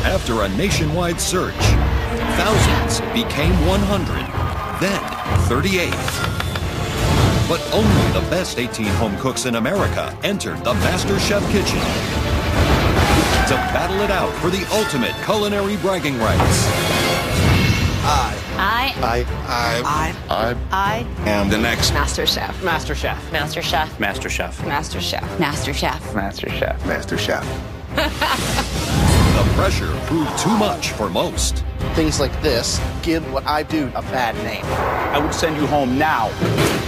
After a nationwide search, thousands became 100, then 38. But only the best 18 home cooks in America entered the MasterChef kitchen to battle it out for the ultimate culinary bragging rights. I am the next MasterChef. MasterChef. MasterChef. MasterChef. MasterChef. MasterChef. MasterChef. MasterChef. The pressure proved too much for most. Things like this give what I do a bad name. I would send you home now.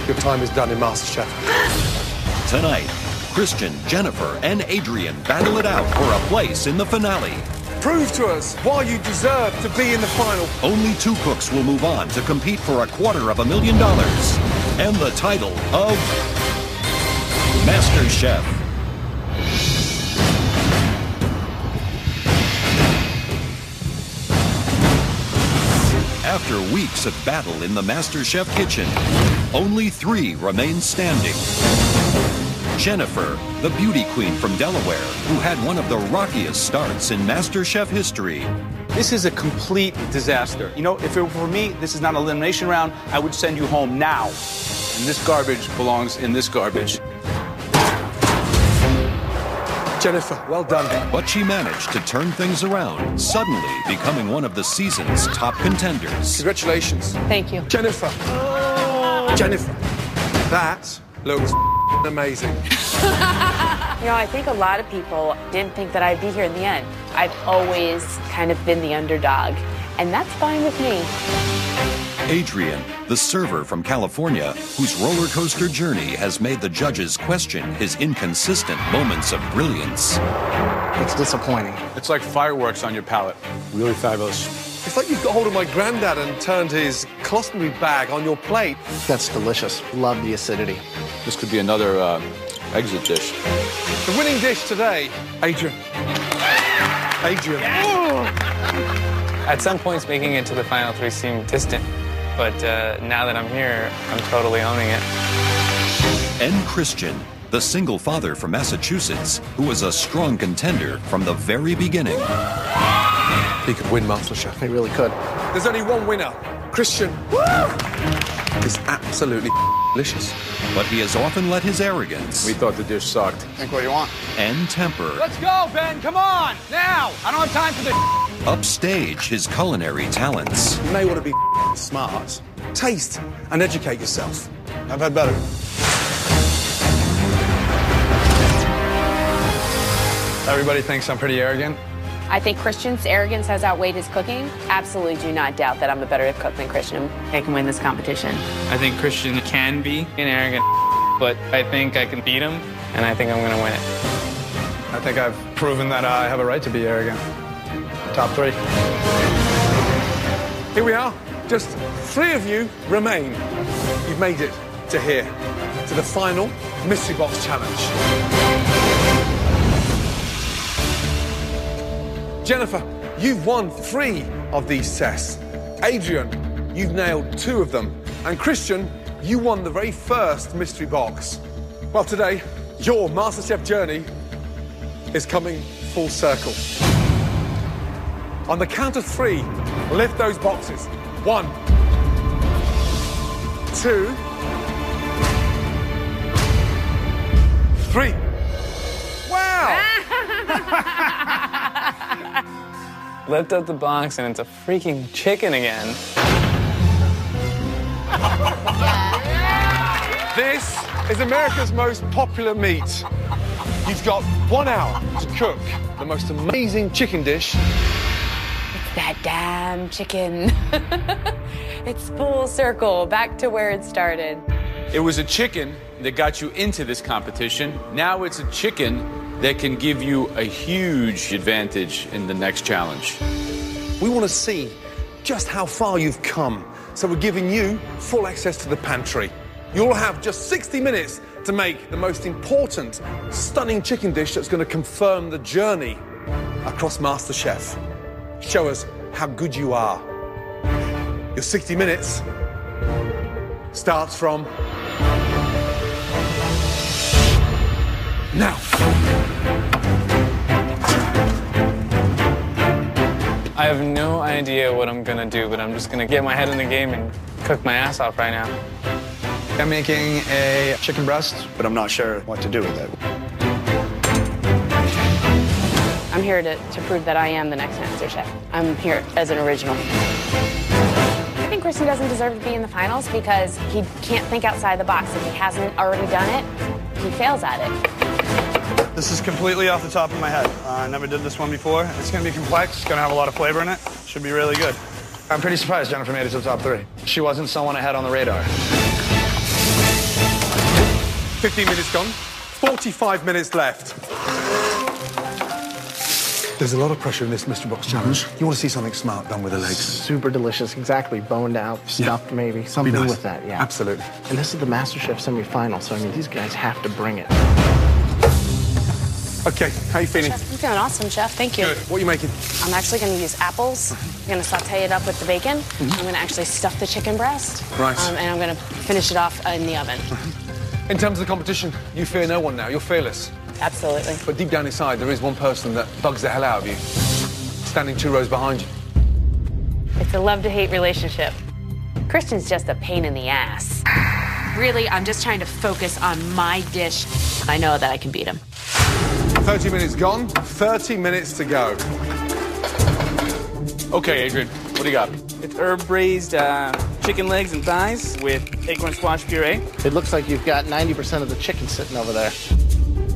Your time is done in MasterChef. Tonight, Christian, Jennifer, and Adrian battle it out for a place in the finale. Prove to us why you deserve to be in the final. Only 2 cooks will move on to compete for $250,000 and the title of MasterChef. After weeks of battle in the MasterChef kitchen, only 3 remain standing. Jennifer, the beauty queen from Delaware, who had one of the rockiest starts in MasterChef history. This is a complete disaster. You know, if it were for me, this is not an elimination round. I would send you home now. And this garbage belongs in this garbage. Jennifer, well done. But she managed to turn things around, suddenly becoming one of the season's top contenders. Congratulations. Thank you. Jennifer. Jennifer, that looks amazing. You know, I think a lot of people didn't think that I'd be here in the end. I've always kind of been the underdog, and that's fine with me. Adrian, the server from California, whose roller coaster journey has made the judges question his inconsistent moments of brilliance. It's disappointing. It's like fireworks on your palate. Really fabulous. It's like you got hold of my granddad and turned his colostomy bag on your plate. That's delicious. Love the acidity. This could be another exit dish. The winning dish today, Adrian. Adrian. At some points, making it to the final 3 seemed distant, but now that I'm here, I'm totally owning it. And Christian, the single father from Massachusetts, who was a strong contender from the very beginning. He could win MasterChef. He really could. There's only one winner. Christian. It's absolutely delicious. But he has often let his arrogance We thought the dish sucked. Think what you want. and temper Let's go, Ben. Come on. Now. I don't have time for this. upstage his culinary talents. You may want to be smart. Taste and educate yourself. I've had better. Everybody thinks I'm pretty arrogant. I think Christian's arrogance has outweighed his cooking. Absolutely do not doubt that I'm a better cook than Christian. I can win this competition. I think Christian can be an arrogant, but I think I can beat him, and I think I'm going to win it. I think I've proven that I have a right to be arrogant. Top 3. Here we are. Just 3 of you remain. You've made it to here, to the final Mystery Box Challenge. Jennifer, you've won 3 of these tests. Adrian, you've nailed 2 of them. And Christian, you won the very first mystery box. Well, today, your MasterChef journey is coming full circle. On the count of 3, lift those boxes. 1, 2, 3. Wow! Lift up the box, and it's a freaking chicken again. This is America's most popular meat. You've got 1 hour to cook the most amazing chicken dish. It's that damn chicken. It's full circle, back to where it started. It was a chicken that got you into this competition. Now it's a chicken that can give you a huge advantage in the next challenge. We want to see just how far you've come, so we're giving you full access to the pantry. You'll have just 60 minutes to make the most important, stunning chicken dish that's going to confirm the journey across MasterChef. Show us how good you are. Your 60 minutes starts from now. I have no idea what I'm gonna do, but I'm just gonna get my head in the game and cook my ass off right now. I'm making a chicken breast, but I'm not sure what to do with it. I'm here to prove that I am the next MasterChef. I'm here as an original. I think Christian doesn't deserve to be in the finals because he can't think outside the box. If he hasn't already done it, he fails at it. This is completely off the top of my head. I never did this one before. It's gonna be complex, it's gonna have a lot of flavor in it. Should be really good. I'm pretty surprised Jennifer made it to the top 3. She wasn't someone I had on the radar. 15 minutes gone, 45 minutes left. There's a lot of pressure in this mystery box challenge. You want to see something smart done with the legs. Super delicious, exactly. Boned out, stuffed maybe, something nice. with that, yeah. Absolutely. And this is the MasterChef semi-final, so I mean, these guys have to bring it. Okay, how you feeling? Chef, I'm feeling awesome, Chef. Thank you. Good. What are you making? I'm actually going to use apples. I'm going to saute it up with the bacon. I'm going to actually stuff the chicken breast. Right. And I'm going to finish it off in the oven. In terms of the competition, you fear no one now. You're fearless. Absolutely. But deep down inside, there is one person that bugs the hell out of you, standing 2 rows behind you. It's a love-to-hate relationship. Christian's just a pain in the ass. Really, I'm just trying to focus on my dish. I know that I can beat him. 30 minutes gone, 30 minutes to go. Okay, Adrian, what do you got? It's herb-braised chicken legs and thighs with acorn squash puree. It looks like you've got 90% of the chicken sitting over there.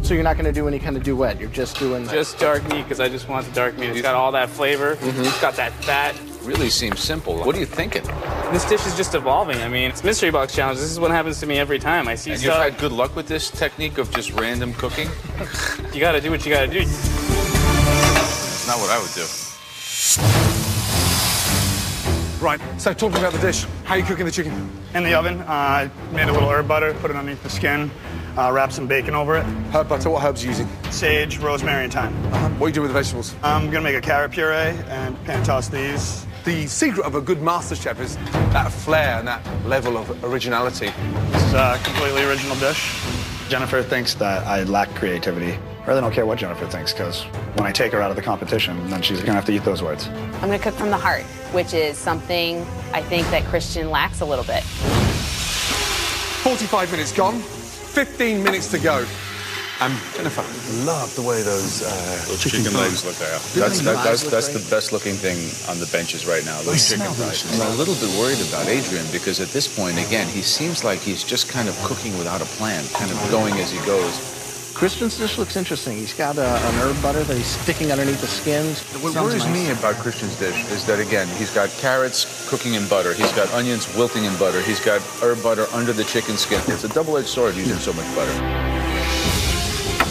So you're not going to do any kind of duet, you're just doing... Just dark meat, because I just want the dark meat. It's got all that flavor, It's got that fat. Really seems simple. What are you thinking? This dish is just evolving. I mean, it's mystery box challenge. This is what happens to me every time. I see And stuff. you've had good luck with this technique of just random cooking? You got to do what you got to do. It's not what I would do. Right, so talking about the dish, how are you cooking the chicken? In the oven, I made a little herb butter, put it underneath the skin, wrap some bacon over it. Herb butter, what herbs are you using? Sage, rosemary, and thyme. What are you doing with the vegetables? I'm gonna make a carrot puree and pan toss these. The secret of a good MasterChef is that flair and that level of originality. This is a completely original dish. Jennifer thinks that I lack creativity. I really don't care what Jennifer thinks, because when I take her out of the competition, then she's gonna have to eat those words. I'm going to cook from the heart, which is something I think that Christian lacks a little bit. 45 minutes gone, 15 minutes to go. Jennifer, I love the way those chicken legs look there. That's the best looking thing on the benches right now. Those chicken thighs. I'm a little bit worried about Adrian because at this point, again, he seems like he's just kind of cooking without a plan, kind of going as he goes. Christian's dish looks interesting. He's got an herb butter that he's sticking underneath the skins. What worries me about Christian's dish is that, again, he's got carrots cooking in butter. He's got onions wilting in butter. He's got herb butter under the chicken skin. It's a double-edged sword using so much butter.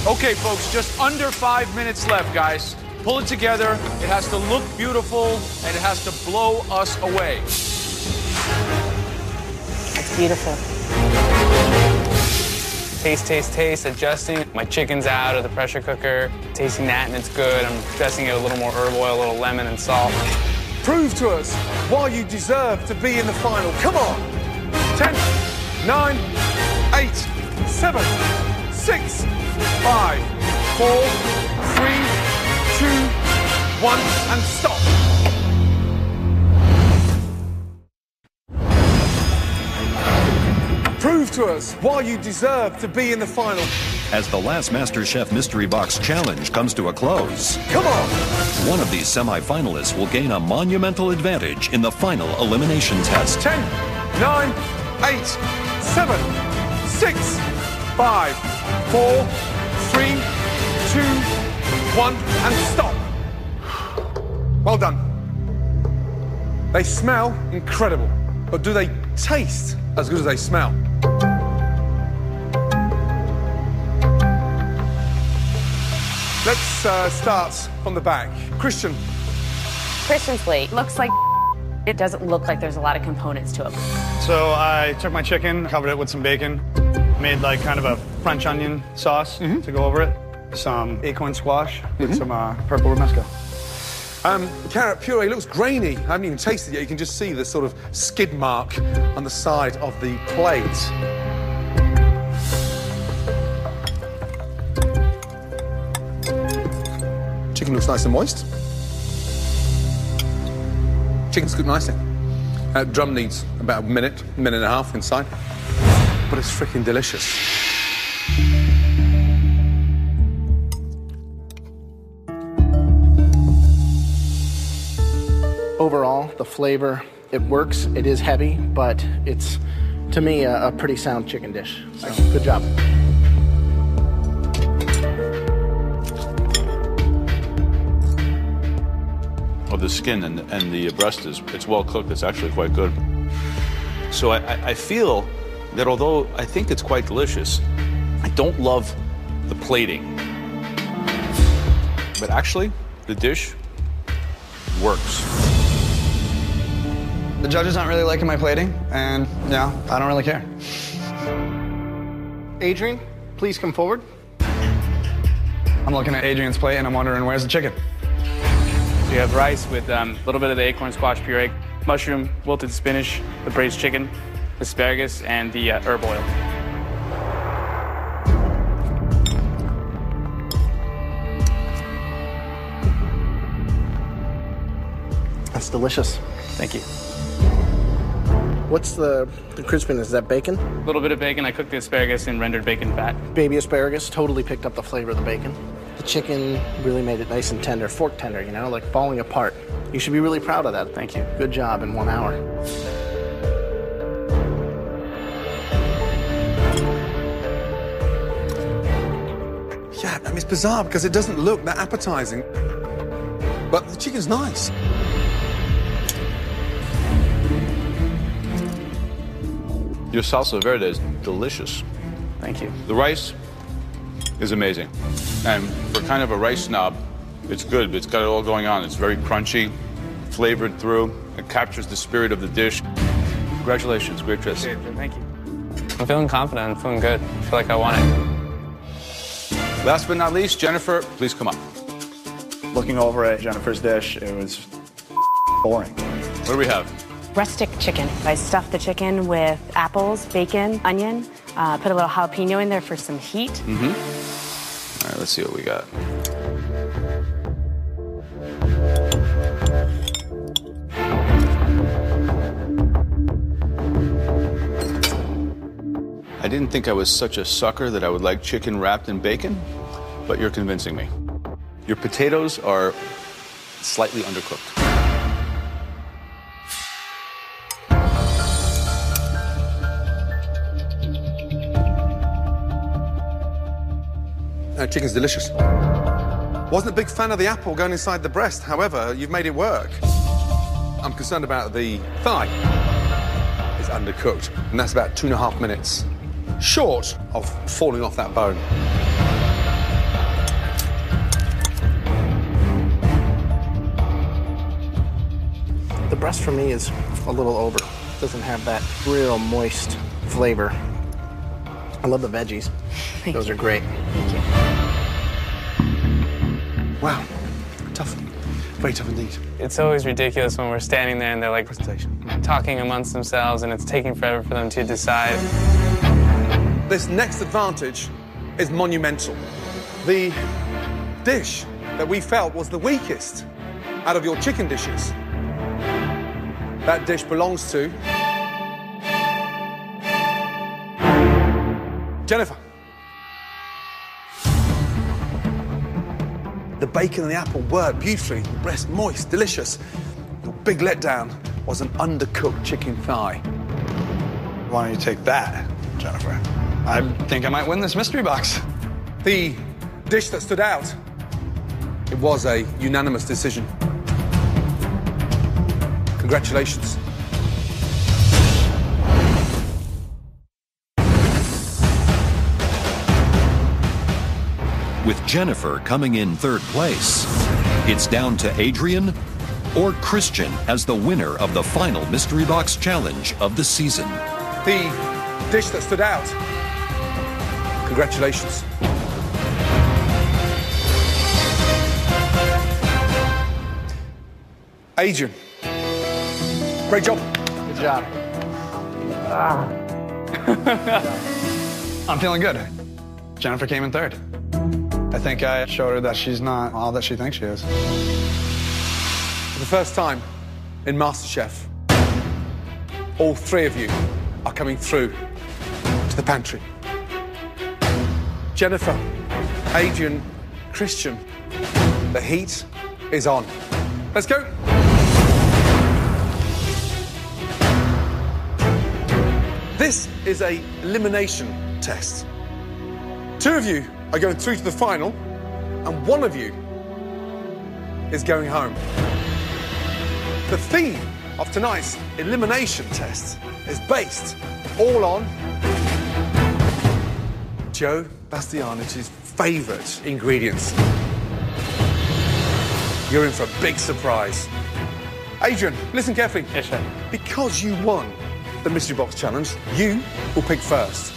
Okay, folks, just under 5 minutes left, guys. Pull it together. It has to look beautiful, and it has to blow us away. It's beautiful. Taste, taste, taste, adjusting. My chicken's out of the pressure cooker, tasting that, and it's good. I'm dressing it with a little more herb oil, a little lemon and salt. Prove to us why you deserve to be in the final. Come on. 10, 9, 8, 7, 6, 5, 4, 3, 2, 1, and stop. Prove to us why you deserve to be in the final. As the last MasterChef Mystery Box Challenge comes to a close, Come on. one of these semi-finalists will gain a monumental advantage in the final elimination test. 10, 9, 8, 7, 6, 5, 4, 3, 2, 1, and stop. Well done. They smell incredible, but do they taste as good as they smell? Let's start from the back. Christian. Christian's plate looks like it doesn't look like there's a lot of components to it. So I took my chicken, covered it with some bacon, made like kind of a French onion sauce to go over it. Some acorn squash with some purple romesco. Carrot puree looks grainy. I haven't even tasted it yet. You can just see the sort of skid mark on the side of the plate. Chicken looks nice and moist. Chicken's cooked nicely. Drum needs about a minute and a half inside. But it's freaking delicious. Overall, the flavor, it works. It is heavy, but it's, to me, a pretty sound chicken dish. So, good job. Well, the skin and the breast it's well cooked. It's actually quite good. So I feel that although I think it's quite delicious, I don't love the plating. But actually, the dish works. The judges aren't really liking my plating, and yeah, I don't really care. Adrian, please come forward. I'm looking at Adrian's plate and I'm wondering, where's the chicken? So you have rice with a little bit of the acorn squash puree, mushroom, wilted spinach, the braised chicken, asparagus, and the herb oil. That's delicious. Thank you. What's the crispiness? Is that bacon? A little bit of bacon. I cooked the asparagus in rendered bacon fat. Baby asparagus totally picked up the flavor of the bacon. The chicken really made it nice and tender, fork tender, you know, like falling apart. You should be really proud of that. Thank you. Good job in 1 hour. Yeah, I mean, it's bizarre because it doesn't look that appetizing. But the chicken's nice. Your salsa verde is delicious. Thank you. The rice is amazing. And for kind of a rice snob, it's good, but it's got it all going on. It's very crunchy, flavored through. It captures the spirit of the dish. Congratulations, great dress. Thank you. I'm feeling confident. I'm feeling good. I feel like I want it. Last but not least, Jennifer, please come up. Looking over at Jennifer's dish, it was boring. What do we have? Rustic chicken. I stuffed the chicken with apples, bacon, onion, put a little jalapeno in there for some heat. Mm-hmm. All right, let's see what we got. I didn't think I was such a sucker that I would like chicken wrapped in bacon, but you're convincing me. Your potatoes are slightly undercooked. Chicken's delicious. Wasn't a big fan of the apple going inside the breast. However, you've made it work. I'm concerned about the thigh. It's undercooked, and that's about 2.5 minutes short of falling off that bone. The breast for me is a little over. It doesn't have that real moist flavor. I love the veggies. Those are great. Thank you. Wow, tough. Very tough indeed. It's always ridiculous when we're standing there and they're like talking amongst themselves and it's taking forever for them to decide. This next advantage is monumental. The dish that we felt was the weakest out of your chicken dishes, that dish belongs to Jennifer. The bacon and the apple worked beautifully. The breast moist, delicious. Your big letdown was an undercooked chicken thigh. Why don't you take that, Jennifer? I think I might win this mystery box. The dish that stood out, it was a unanimous decision. Congratulations. With Jennifer coming in third place, it's down to Adrian or Christian as the winner of the final Mystery Box Challenge of the season. The dish that stood out, congratulations. Adrian, great job. Good job. I'm feeling good. Jennifer came in third. I think I showed her that she's not all that she thinks she is. For the first time in MasterChef. All three of you are coming through to the pantry. Jennifer, Adrian, Christian, the heat is on. Let's go. This is an elimination test. Two of you are going through to the final, and one of you is going home. The theme of tonight's elimination test is based all on Joe Bastianich's favourite ingredients. You're in for a big surprise. Adrian, listen carefully. Yes, sir. Because you won the Mystery Box Challenge, you will pick first.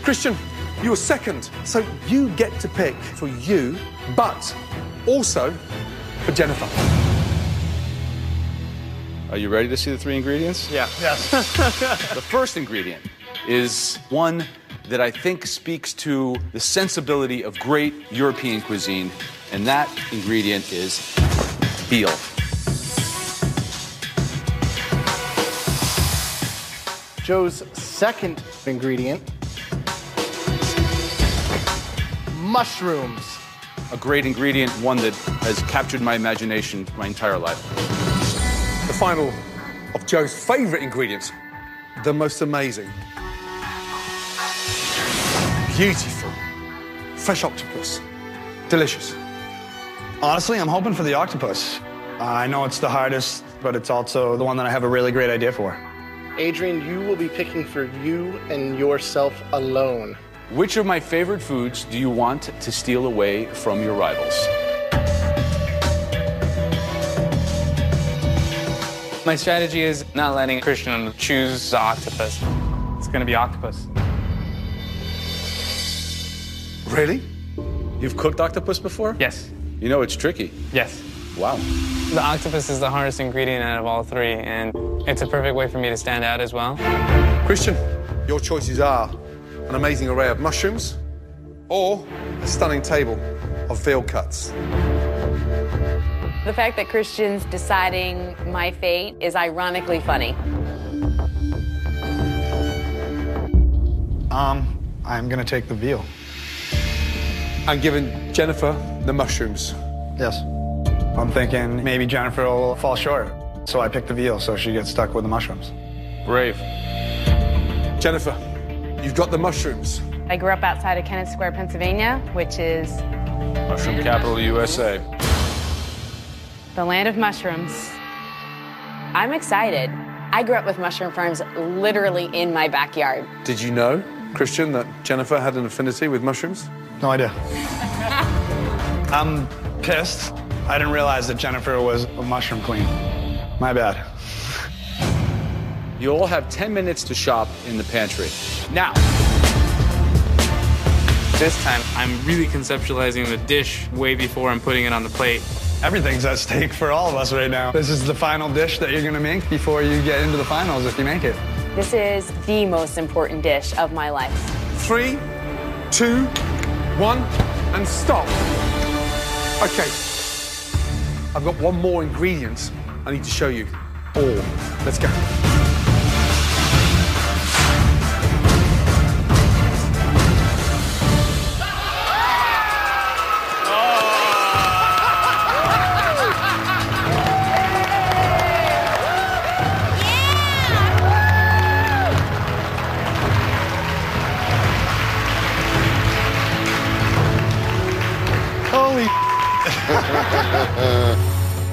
Christian, you were second, so you get to pick for you, but also for Jennifer. Are you ready to see the three ingredients? Yeah. Yes. The first ingredient is one that I think speaks to the sensibility of great European cuisine, and that ingredient is veal. Joe's second ingredient, mushrooms. A great ingredient, one that has captured my imagination my entire life. The final of Joe's favourite ingredient, the most amazing, beautiful, fresh octopus. Delicious. Honestly, I'm hoping for the octopus. I know it's the hardest, but it's also the one that I have a really great idea for. Adrian, you will be picking for you and yourself alone. Which of my favorite foods do you want to steal away from your rivals? My strategy is not letting Christian choose the octopus. It's going to be octopus. Really? You've cooked octopus before? Yes. You know it's tricky. Yes. Wow. The octopus is the hardest ingredient out of all three, and it's a perfect way for me to stand out as well. Christian, your choices are an amazing array of mushrooms or a stunning table of veal cuts. The fact that Christian's deciding my fate is ironically funny. I'm gonna take the veal. And giving Jennifer the mushrooms. Yes. I'm thinking maybe Jennifer will fall short, so I picked the veal so she gets stuck with the mushrooms. Brave. Jennifer, you've got the mushrooms. I grew up outside of Kennett Square, Pennsylvania, which is Mushroom capital USA. the land of mushrooms. I'm excited. I grew up with mushroom farms literally in my backyard. Did you know, Christian, that Jennifer had an affinity with mushrooms? No idea. I'm pissed. I didn't realize that Jennifer was a mushroom queen. My bad. You all have 10 minutes to shop in the pantry. Now. This time, I'm really conceptualizing the dish way before I'm putting it on the plate. Everything's at stake for all of us right now. This is the final dish that you're gonna make before you get into the finals if you make it. This is the most important dish of my life. 3, 2, 1, and stop. Okay. I've got one more ingredient I need to show you all. Let's go.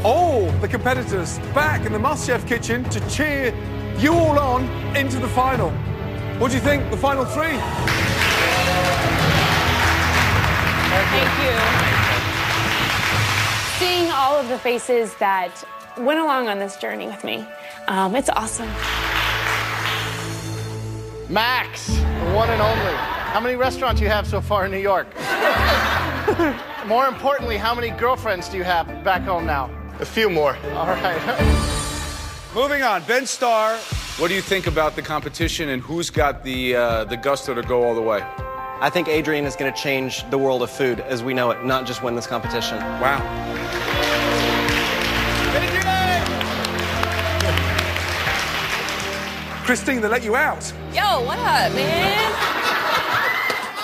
All the competitors back in the MasterChef kitchen to cheer you all on into the final. What do you think, the final three? Thank you. Seeing all of the faces that went along on this journey with me, it's awesome. Max, the one and only. How many restaurants do you have so far in New York? More importantly, how many girlfriends do you have back home now? A few more. All right. Moving on, Ben Starr, what do you think about the competition and who's got the gusto to go all the way? I think Adrian is going to change the world of food as we know it, not just win this competition. Wow. Christine, they let you out. Yo, what up, man?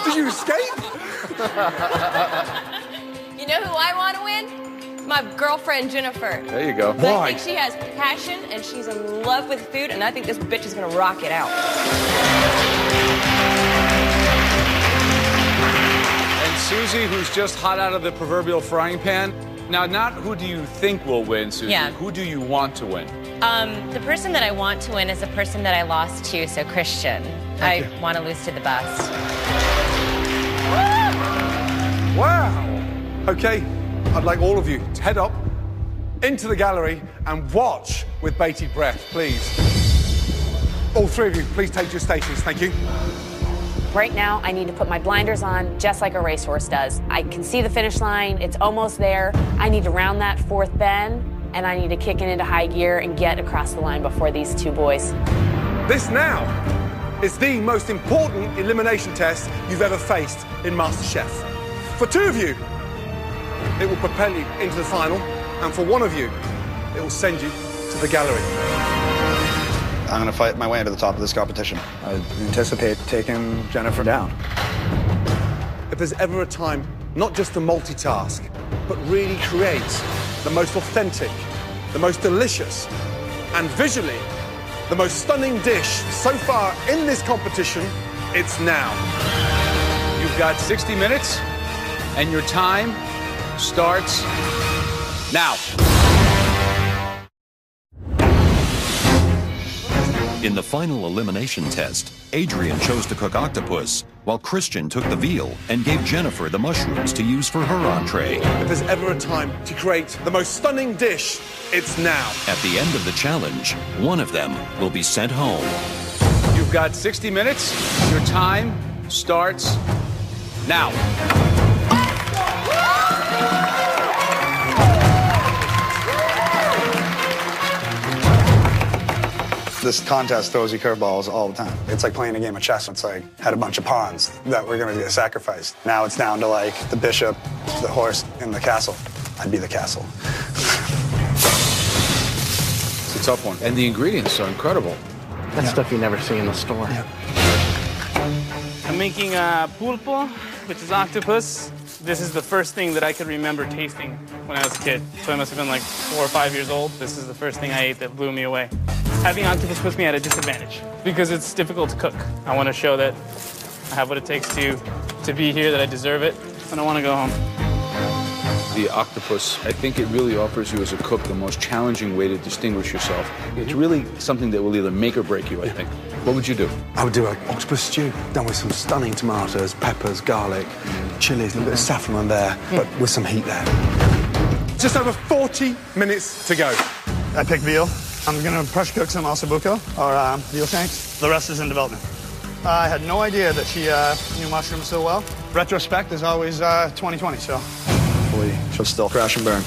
Did you escape? You know who I want to win? My girlfriend, Jennifer. There you go. Why? I think she has passion, and she's in love with food, and I think this bitch is going to rock it out. And Susie, who's just hot out of the proverbial frying pan. Now, not who do you think will win, Susie? Yeah. Who do you want to win? The person that I want to win is the person that I lost to, so Christian. I want to lose to the best. Wow. Okay, I'd like all of you to head up into the gallery and watch with bated breath, please. All three of you, please take your stations. Thank you. Right now, I need to put my blinders on just like a racehorse does. I can see the finish line. It's almost there. I need to round that fourth bend, and I need to kick it into high gear and get across the line before these two boys. This now is the most important elimination test you've ever faced in MasterChef. For two of you, it will propel you into the final, and for one of you, it will send you to the gallery. I'm going to fight my way to the top of this competition. I anticipate taking Jennifer down. If there's ever a time not just to multitask, but really create the most authentic, the most delicious, and visually the most stunning dish so far in this competition, it's now. You've got 60 minutes, and your time starts now. In the final elimination test, Adrian chose to cook octopus, while Christian took the veal and gave Jennifer the mushrooms to use for her entree. If there's ever a time to create the most stunning dish, it's now. At the end of the challenge, one of them will be sent home. You've got 60 minutes. Your time starts now. This contest throws you curveballs all the time. It's like playing a game of chess. It's like, had a bunch of pawns that were going to get sacrificed. Now it's down to like the bishop, the horse, and the castle. I'd be the castle. It's a tough one. And the ingredients are incredible. That's stuff you never see in the store. I'm making pulpo, which is octopus. This is the first thing that I could remember tasting when I was a kid. So I must have been like 4 or 5 years old. This is the first thing I ate that blew me away. Having octopus puts me at a disadvantage because it's difficult to cook. I want to show that I have what it takes to be here, that I deserve it, and I want to go home. The octopus, I think it really offers you as a cook the most challenging way to distinguish yourself. It's really something that will either make or break you, I think. What would you do? I would do an octopus stew, done with some stunning tomatoes, peppers, garlic, chilies, a little bit of saffron on there, but with some heat there. Just over 40 minutes to go. I picked veal. I'm going to pressure cook some ossobuco, or veal shanks. The rest is in development. I had no idea that she knew mushrooms so well. Retrospect is always 2020, so hopefully she'll still crash and burn.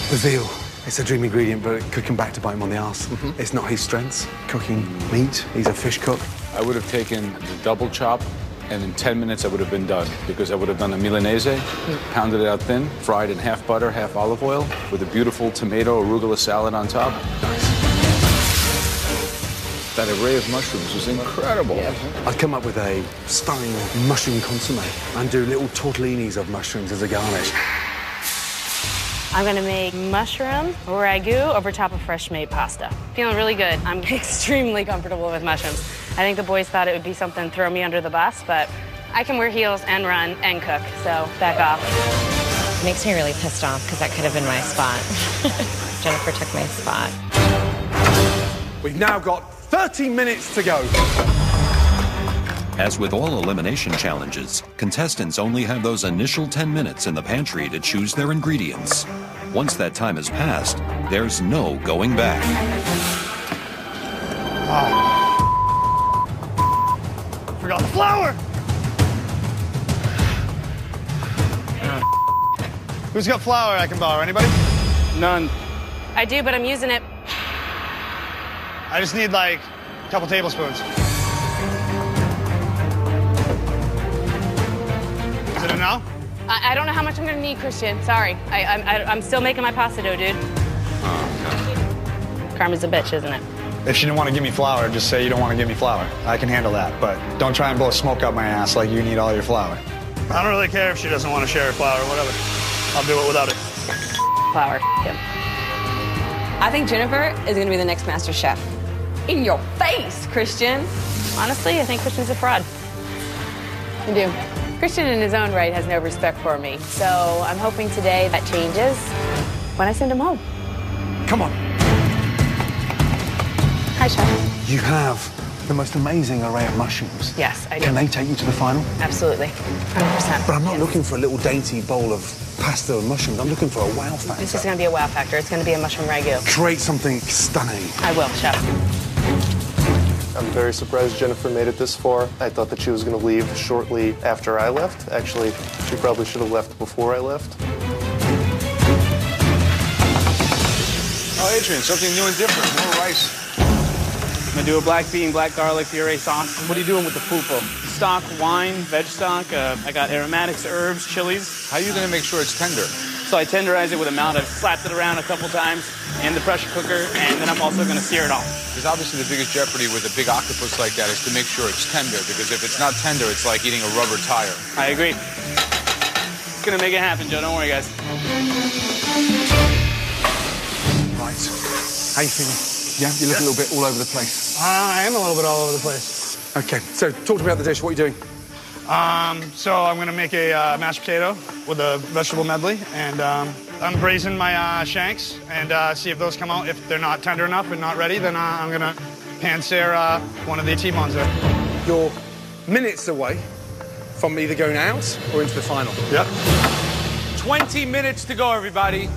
The veal, it's a dream ingredient, but it could come back to bite him on the arse. It's not his strengths, cooking meat. He's a fish cook. I would have taken the double chop, and in 10 minutes I would have been done, because I would have done a Milanese, pounded it out thin, fried in half butter, half olive oil, with a beautiful tomato arugula salad on top. That array of mushrooms was incredible. I'd come up with a stunning mushroom consomme and do little tortellinis of mushrooms as a garnish. I'm gonna make mushroom ragu over top of fresh-made pasta. Feeling really good. I'm extremely comfortable with mushrooms. I think the boys thought it would be something to throw me under the bus, but I can wear heels and run and cook, so back off. It makes me really pissed off because that could have been my spot. Jennifer took my spot. We've now got 30 minutes to go. As with all elimination challenges, contestants only have those initial 10 minutes in the pantry to choose their ingredients. Once that time has passed, there's no going back. Forgot the flour! Who's got flour I can borrow? Anybody? None. I do, but I'm using it. I just need like a couple tablespoons. Is it enough? I don't know how much I'm gonna need, Christian. Sorry. I'm still making my pasta dough, dude. Karma's a bitch, isn't it? If she didn't want to give me flour, just say you don't want to give me flour. I can handle that, but don't try and blow smoke up my ass like you need all your flour. I don't really care if she doesn't want to share her flour or whatever. I'll do it without it. Flour. Yep. I think Jennifer is going to be the next Master Chef. In your face, Christian. Honestly, I think Christian's a fraud. I do. Christian in his own right has no respect for me. So I'm hoping today that changes when I send him home. Come on. Hi, Chef. You have the most amazing array of mushrooms. Yes, I do. Can they take you to the final? Absolutely. 100%. But I'm not looking for a little dainty bowl of pasta and mushrooms. I'm looking for a wow factor. This is going to be a wow factor. It's going to be a mushroom ragu. Create something stunning. I will, Chef. I'm very surprised Jennifer made it this far. I thought that she was going to leave shortly after I left. Actually, she probably should have left before I left. Oh, Adrian, something new and different. More rice. I'm gonna do a black bean, black garlic puree sauce. What are you doing with the pulpo? Stock, wine, veg stock. I got aromatics, herbs, chilies. How are you gonna make sure it's tender? So I tenderize it with a mount. I've slapped it around a couple times in the pressure cooker, and then I'm also gonna sear it off. Because obviously the biggest jeopardy with a big octopus like that is to make sure it's tender, because if it's not tender, it's like eating a rubber tire. I agree. Gonna make it happen, Joe. Don't worry, guys. Right. How you feeling? Yeah, you look a little bit all over the place. I am a little bit all over the place. Okay, so talk to me about the dish. What are you doing? So I'm going to make a mashed potato with a vegetable medley, and I'm braising my shanks and see if those come out. If they're not tender enough and not ready, then I'm going to pan-sear one of the T-bones there. You're minutes away from either going out or into the final. Yep. 20 minutes to go, everybody.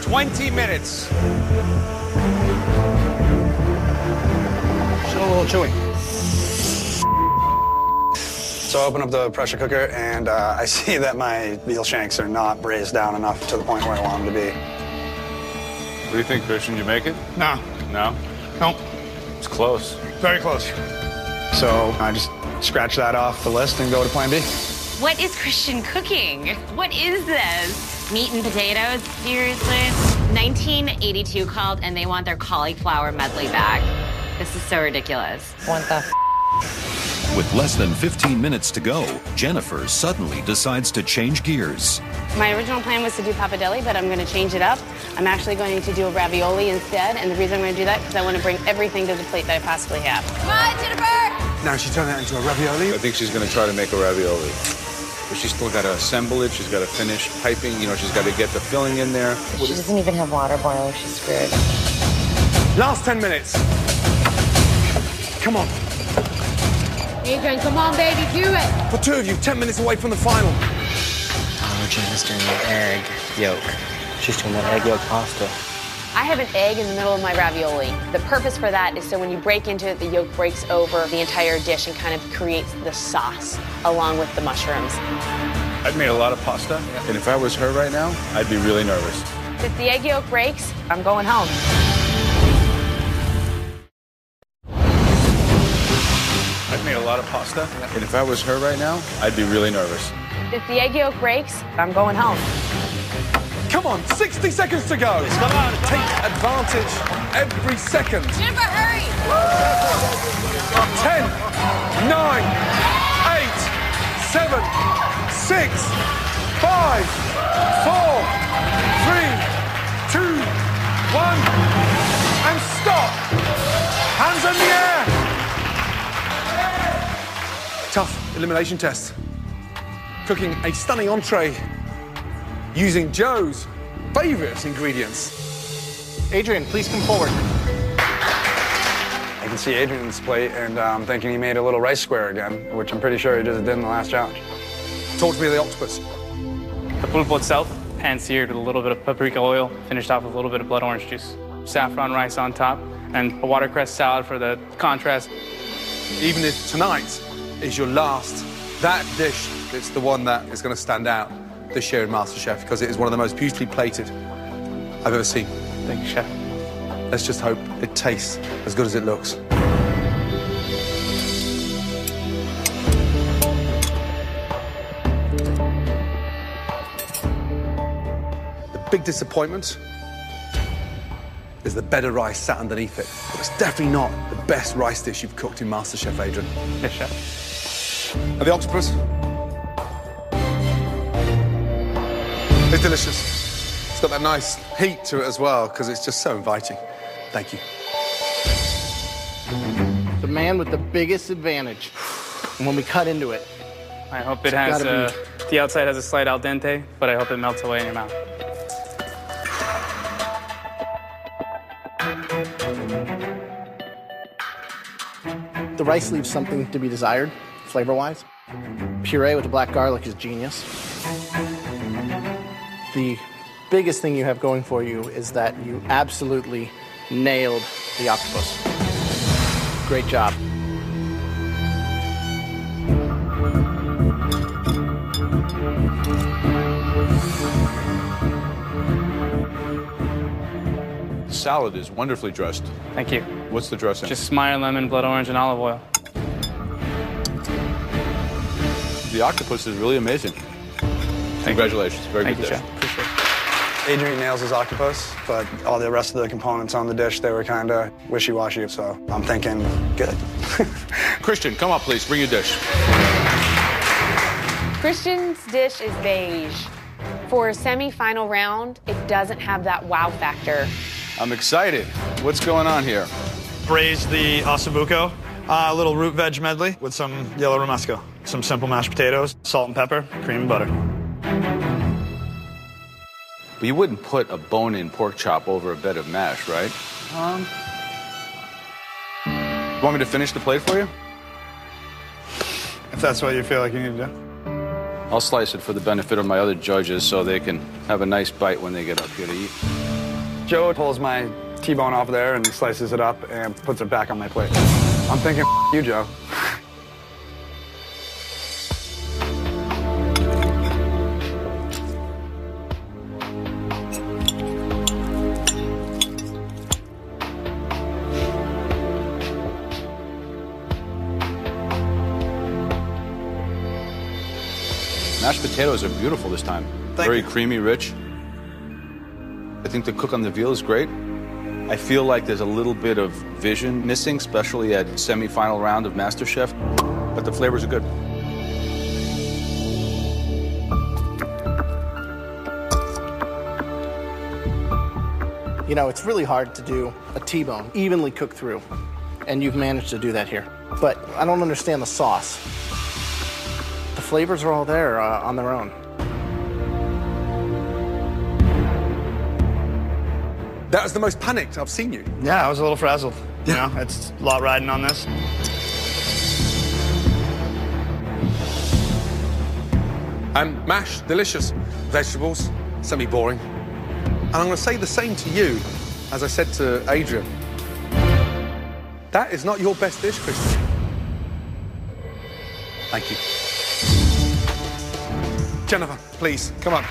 20 minutes. Still a little chewy. So I open up the pressure cooker, and I see that my veal shanks are not braised down enough to the point where I want them to be. What do you think, Christian? You make it? No. No? Nope. It's close. Very close. So I just scratch that off the list and go to plan B. What is Christian cooking? What is this? Meat and potatoes? Seriously? 1982 called, and they want their cauliflower medley back. This is so ridiculous. What the f? With less than 15 minutes to go, Jennifer suddenly decides to change gears. My original plan was to do pappardelle, but I'm going to change it up. I'm actually going to do a ravioli instead, and the reason I'm going to do that is because I want to bring everything to the plate that I possibly have. Come on, Jennifer! Now she's turned that into a ravioli? I think she's going to try to make a ravioli. But she's still got to assemble it. She's got to finish piping. You know, she's got to get the filling in there. She doesn't even have water boiler. She's screwed. Last 10 minutes. Come on. Adrian, come on, baby, do it. For two of you, 10 minutes away from the final. Oh, Jenna's doing the egg yolk. She's doing that egg yolk pasta. I have an egg in the middle of my ravioli. The purpose for that is so when you break into it, the yolk breaks over the entire dish and kind of creates the sauce along with the mushrooms. I've made a lot of pasta, and if I was her right now, I'd be really nervous. If the egg yolk breaks, I'm going home. I've made a lot of pasta, and if I was her right now, I'd be really nervous. If the egg yolk breaks, I'm going home. Come on, 60 seconds to go. Come on, take advantage every second. Jennifer, hurry! 10, 9, 8, 7, 6, 5, 4, 3, 2, 1, and stop. Hands in the air. Tough elimination test. Cooking a stunning entree using Joe's favorite ingredients. Adrian, please come forward. I can see Adrian's plate, and I'm thinking he made a little rice square again, which I'm pretty sure he just did in the last challenge. Talk to me of the octopus. The pulpo itself, pan-seared with a little bit of paprika oil, finished off with a little bit of blood orange juice. Saffron rice on top, and a watercress salad for the contrast. Even if tonight is your last, that dish is the one that is going to stand out this year in MasterChef because it is one of the most beautifully plated I've ever seen. Thank you, Chef. Let's just hope it tastes as good as it looks. The big disappointment is is the better rice sat underneath it. But it's definitely not the best rice dish you've cooked in MasterChef, Adrian. Yes, chef. And the octopus? It's delicious. It's got that nice heat to it as well, because it's just so inviting. Thank you. The man with the biggest advantage. And when we cut into it, I hope it has the outside has a slight al dente, but I hope it melts away in your mouth. the rice leaves something to be desired, flavor-wise. Puree with the black garlic is genius. The biggest thing you have going for you is that you absolutely nailed the octopus. Great job. The salad is wonderfully dressed. Thank you. What's the dressing? Just Meyer lemon, blood orange, and olive oil. The octopus is really amazing. Congratulations. Very good dish. Thank you, Chef. Appreciate it. Adrian nails his octopus, but all the rest of the components on the dish, they were kind of wishy-washy, so I'm thinking good. Christian, come up, please. Bring your dish. Christian's dish is beige. For a semi-final round, it doesn't have that wow factor. I'm excited. What's going on here? Braised the ossobuco, a little root veg medley with some yellow romesco, some simple mashed potatoes, salt and pepper, cream and butter. But you wouldn't put a bone-in pork chop over a bed of mash, right? You want me to finish the plate for you? If that's what you feel like you need to do. I'll slice it for the benefit of my other judges so they can have a nice bite when they get up here to eat. Joe pulls my T-bone off there and slices it up and puts it back on my plate. I'm thinking, you, Joe. Mashed potatoes are beautiful this time. Very creamy, rich. I think the cook on the veal is great. I feel like there's a little bit of vision missing, especially at semi-final round of MasterChef, but the flavors are good. You know, it's really hard to do a T-bone evenly cooked through, and you've managed to do that here. But I don't understand the sauce. The flavors are all there on their own. That was the most panicked I've seen you. Yeah, I was a little frazzled. You know, it's a lot riding on this. Mashed, delicious. Vegetables, semi-boring. And I'm going to say the same to you, as I said to Adrian. That is not your best dish, Christian. Thank you. Jennifer, please, come on.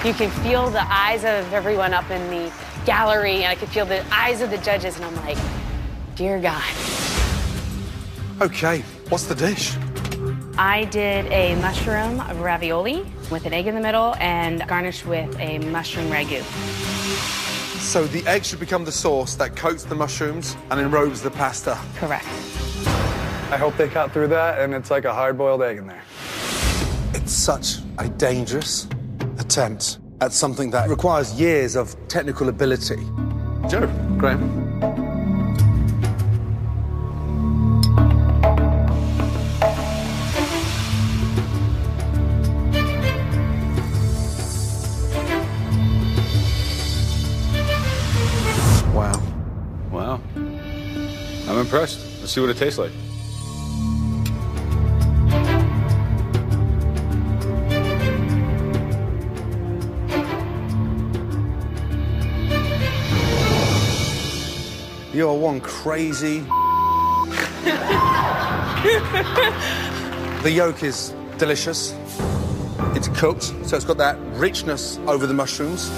You can feel the eyes of everyone up in the gallery, and I could feel the eyes of the judges, and I'm like, dear God. Okay, what's the dish? I did a mushroom ravioli with an egg in the middle and garnished with a mushroom ragu. So the egg should become the sauce that coats the mushrooms and enrobes the pasta. Correct. I hope they cut through that and it's like a hard-boiled egg in there. It's such a dangerous attempt at something that requires years of technical ability. Joe, Graham. Wow. Wow. I'm impressed. Let's see what it tastes like. You're one crazy. The yolk is delicious. It's cooked, so it's got that richness over the mushrooms.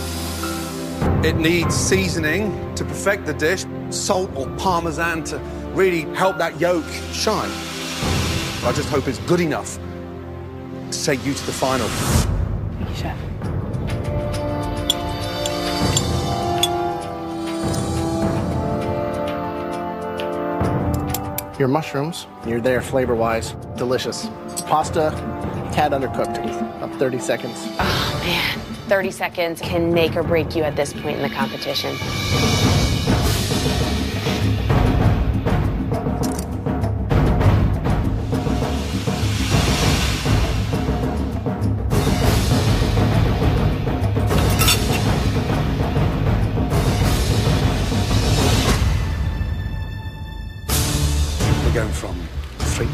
It needs seasoning to perfect the dish, salt or parmesan to really help that yolk shine. I just hope it's good enough to take you to the final. Thank you, Chef. Your mushrooms, you're there flavor-wise, delicious. Pasta, tad undercooked, about 30 seconds. Oh, man. 30 seconds can make or break you at this point in the competition. We're going from 3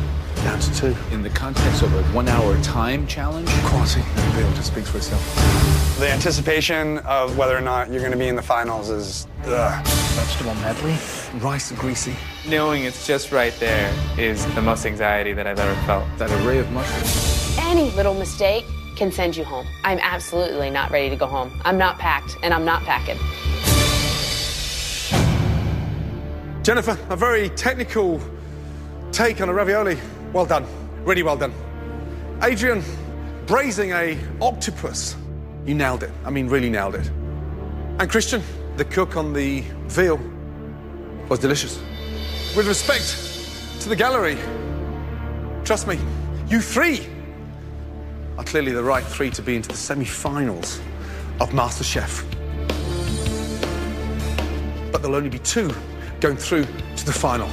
down to 2. In the context of a 1 hour time challenge? Quality and the bill just speaks for itself. The anticipation of whether or not you're going to be in the finals is vegetable medley, rice greasy. Knowing it's just right there is the most anxiety that I've ever felt. That array of mushrooms. Any little mistake can send you home. I'm absolutely not ready to go home. I'm not packed, and I'm not packing. Jennifer, a very technical take on a ravioli. Well done. Really well done. Adrian, braising a octopus. You nailed it. I mean, really nailed it. And Christian, the cook on the veal, was delicious. With respect to the gallery, trust me, you three are clearly the right three to be into the semi-finals of MasterChef. But there'll only be 2 going through to the final.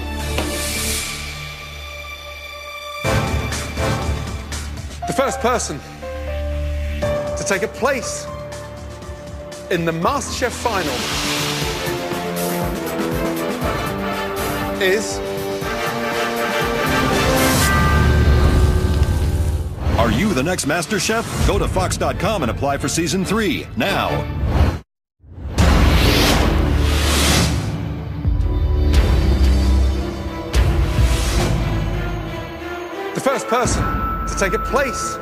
The first person to take a place in the MasterChef final is... Are you the next MasterChef? Go to Fox.com and apply for Season 3 now. The first person to take a place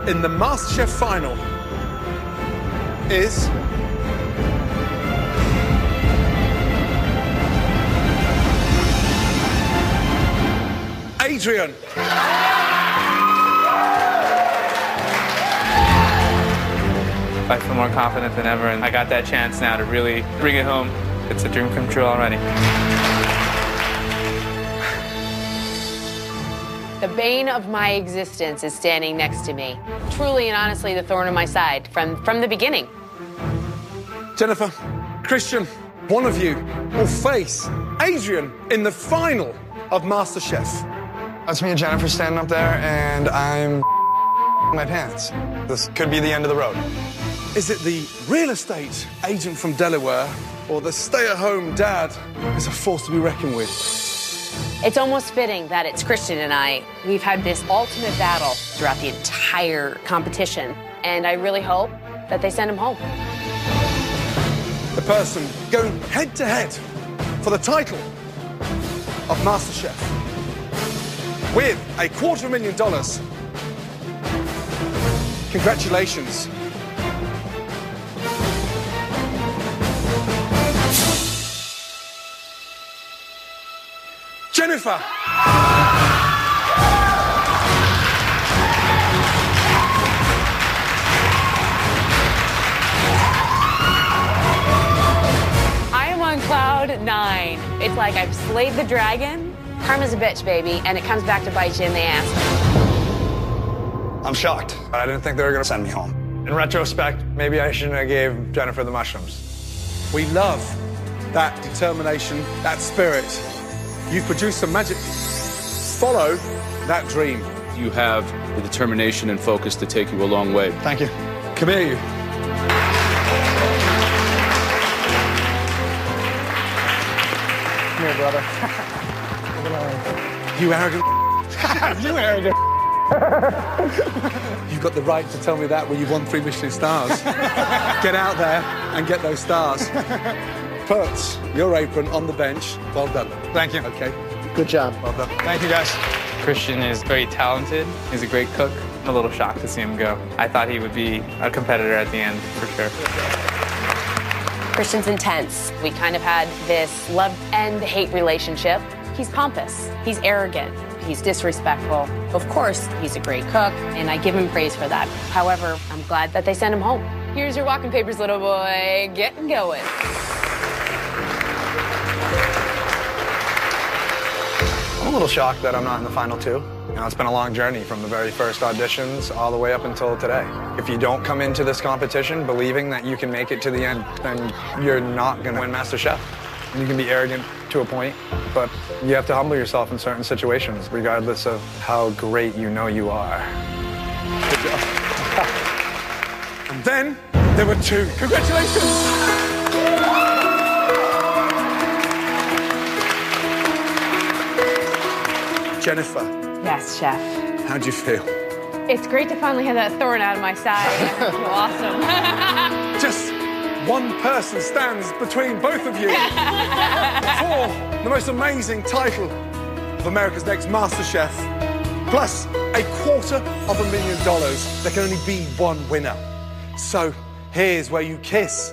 in the MasterChef final is... Adrian. I feel more confident than ever, and I got that chance now to really bring it home. It's a dream come true already. The bane of my existence is standing next to me. Truly and honestly, the thorn in my side from the beginning. Jennifer, Christian, one of you will face Adrian in the final of MasterChef. That's me and Jennifer standing up there, and I'm my pants. This could be the end of the road. Is it the real estate agent from Delaware or the stay-at-home dad is a force to be reckoned with? It's almost fitting that it's Christian and I. We've had this ultimate battle throughout the entire competition, and I really hope that they send him home. The person going head-to-head for the title of MasterChef with a $250,000. Congratulations. Jennifer. I am on cloud 9. It's like I've slayed the dragon. Karma's a bitch, baby, and it comes back to bite you in the ass. I'm shocked. I didn't think they were going to send me home. In retrospect, maybe I shouldn't have gave Jennifer the mushrooms. We love that determination, that spirit. You've produced some magic. Follow that dream. You have the determination and focus to take you a long way. Thank you. Come here, you. Come here, brother. You arrogant. You arrogant. You've got the right to tell me that when you've won 3 Michelin stars. Get out there and get those stars. Put your apron on the bench. Well done. Thank you. Okay. Good job. Well done. Thank you, guys. Christian is very talented. He's a great cook. I'm a little shocked to see him go. I thought he would be a competitor at the end, for sure. Christian's intense. We kind of had this love and hate relationship. He's pompous. He's arrogant. He's disrespectful. Of course, he's a great cook, and I give him praise for that. However, I'm glad that they sent him home. Here's your walking papers, little boy. Getting going. little shocked that I'm not in the final two. You know, it's been a long journey from the very first auditions all the way up until today. If you don't come into this competition believing that you can make it to the end, then you're not going to win MasterChef. You can be arrogant to a point, but you have to humble yourself in certain situations, regardless of how great you know you are. Good job. And then there were two. Congratulations! Jennifer. Yes, chef. How do you feel? It's great to finally have that thorn out of my side. I feel awesome. Just one person stands between both of you for the most amazing title of America's Next MasterChef, plus $250,000. There can only be one winner. So here's where you kiss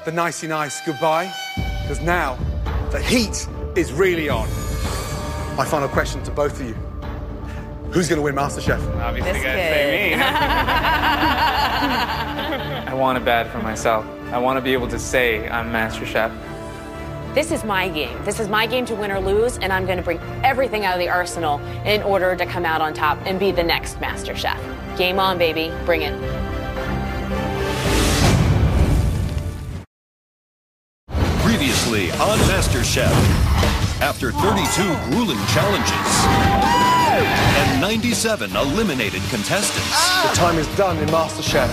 the nicey nice goodbye, because now the heat is really on. My final question to both of you. Who's going to win MasterChef? Obviously, you gotta say me. I want it bad for myself. I want to be able to say I'm MasterChef. This is my game. This is my game to win or lose, and I'm going to bring everything out of the arsenal in order to come out on top and be the next MasterChef. Game on, baby. Bring it. Previously on MasterChef, after 32 grueling challenges and 97 eliminated contestants. The time is done in MasterChef.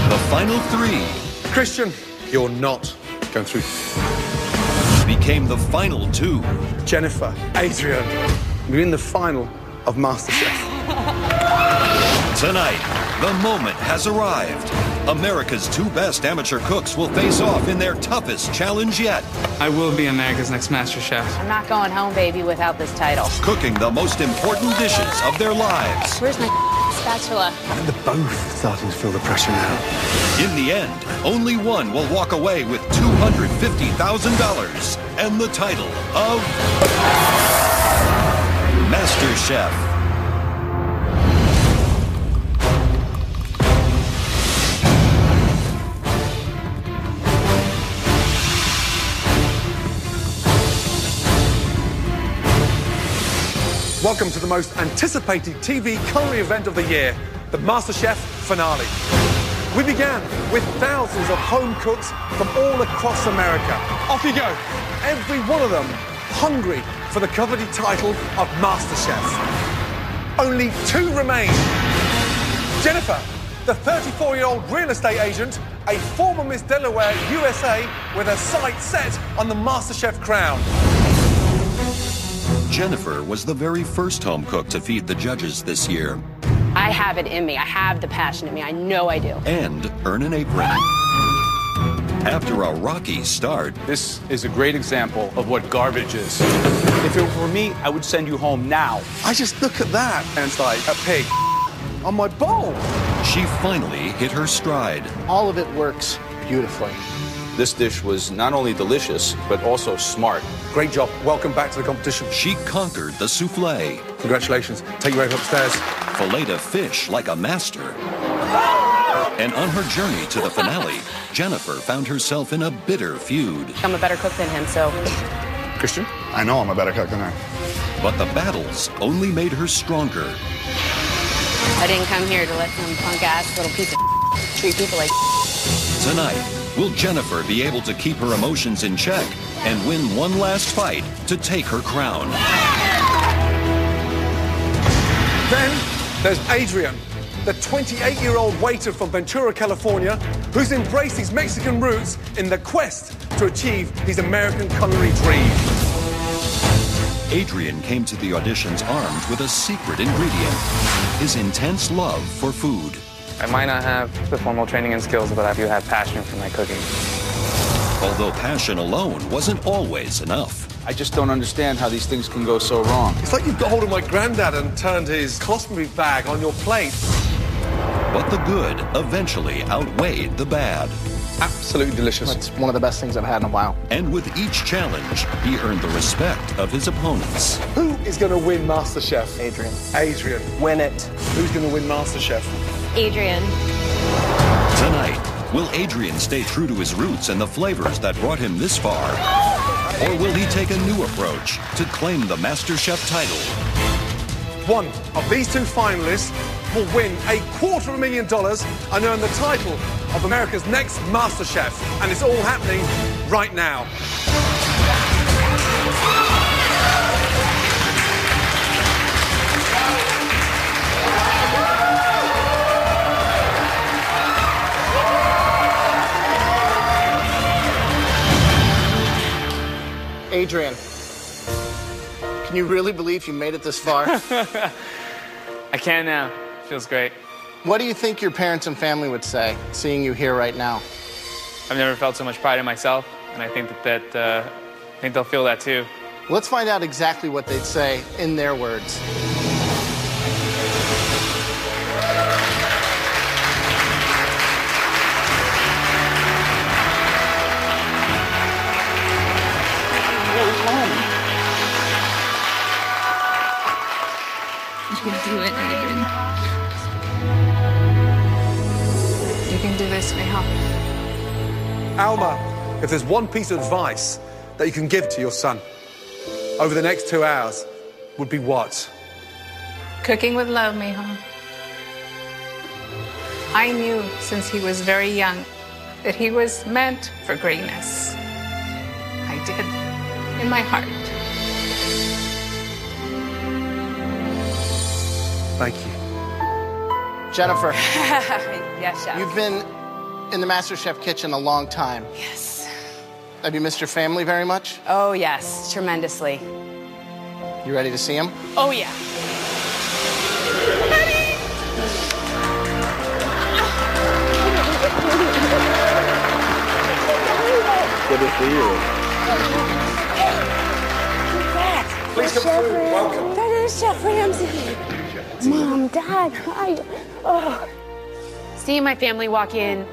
The final three. Christian, you're not going through. Became the final two. Jennifer, Adrian, you're in the final of MasterChef. Tonight, the moment has arrived. America's two best amateur cooks will face off in their toughest challenge yet. I will be America's Next MasterChef. I'm not going home, baby, without this title. Cooking the most important dishes of their lives. Where's my spatula? And they're both starting to feel the pressure now. In the end, only one will walk away with $250,000 and the title of MasterChef. Welcome to the most anticipated TV culinary event of the year, the MasterChef finale. We began with thousands of home cooks from all across America. Off you go. Every one of them hungry for the coveted title of MasterChef. Only two remain. Jennifer, the 34-year-old real estate agent, a former Miss Delaware USA with her sights set on the MasterChef crown. Jennifer was the very first home cook to feed the judges this year. I have it in me. I have the passion in me. I know I do. And earn an apron. After a rocky start. This is a great example of what garbage is. If it were me, I would send you home now. I just look at that and it's like a pig on my bowl. She finally hit her stride. All of it works beautifully. This dish was not only delicious, but also smart. Great job. Welcome back to the competition. She conquered the souffle. Congratulations. Take your way upstairs. Filleted fish like a master. And on her journey to the finale, Jennifer found herself in a bitter feud. I'm a better cook than him, so... Christian? I know I'm a better cook than her. But the battles only made her stronger. I didn't come here to let some punk-ass little piece of treat people like... Tonight, will Jennifer be able to keep her emotions in check and win one last fight to take her crown? Then there's Adrian, the 28-year-old waiter from Ventura, California, who's embraced his Mexican roots in the quest to achieve his American culinary dream. Adrian came to the auditions armed with a secret ingredient, his intense love for food. I might not have the formal training and skills, but I do have passion for my cooking. Although passion alone wasn't always enough. I just don't understand how these things can go so wrong. It's like you've got hold of my granddad and turned his cosmetic bag on your plate. But the good eventually outweighed the bad. Absolutely delicious. It's one of the best things I've had in a while. And with each challenge, he earned the respect of his opponents. Who is going to win MasterChef? Adrian. Adrian. Win it. Who's going to win MasterChef? Adrian. Tonight, will Adrian stay true to his roots and the flavors that brought him this far? Or will he take a new approach to claim the MasterChef title? One of these two finalists will win $250,000 and earn the title of America's next MasterChef. And it's all happening right now. Adrian, can you really believe you made it this far? I can now. Feels great. What do you think your parents and family would say, seeing you here right now? I've never felt so much pride in myself, and I think I think they'll feel that too. Let's find out exactly what they'd say in their words. You can do it, Adrian. You can do this, Mijo. Alma, if there's one piece of advice that you can give to your son over the next 2 hours, would be what? Cooking with love, Mijo. I knew since he was very young that he was meant for greatness. I did, in my heart. Thank you. Jennifer. Yes, Chef. You've been in the MasterChef kitchen a long time. Yes. Have you missed your family very much? Oh, yes, tremendously. You ready to see them? Oh, yeah. Good to see you. Please come through. Welcome. That is Chef Ramsay. Mom, Dad, hi. Oh. Seeing my family walk in.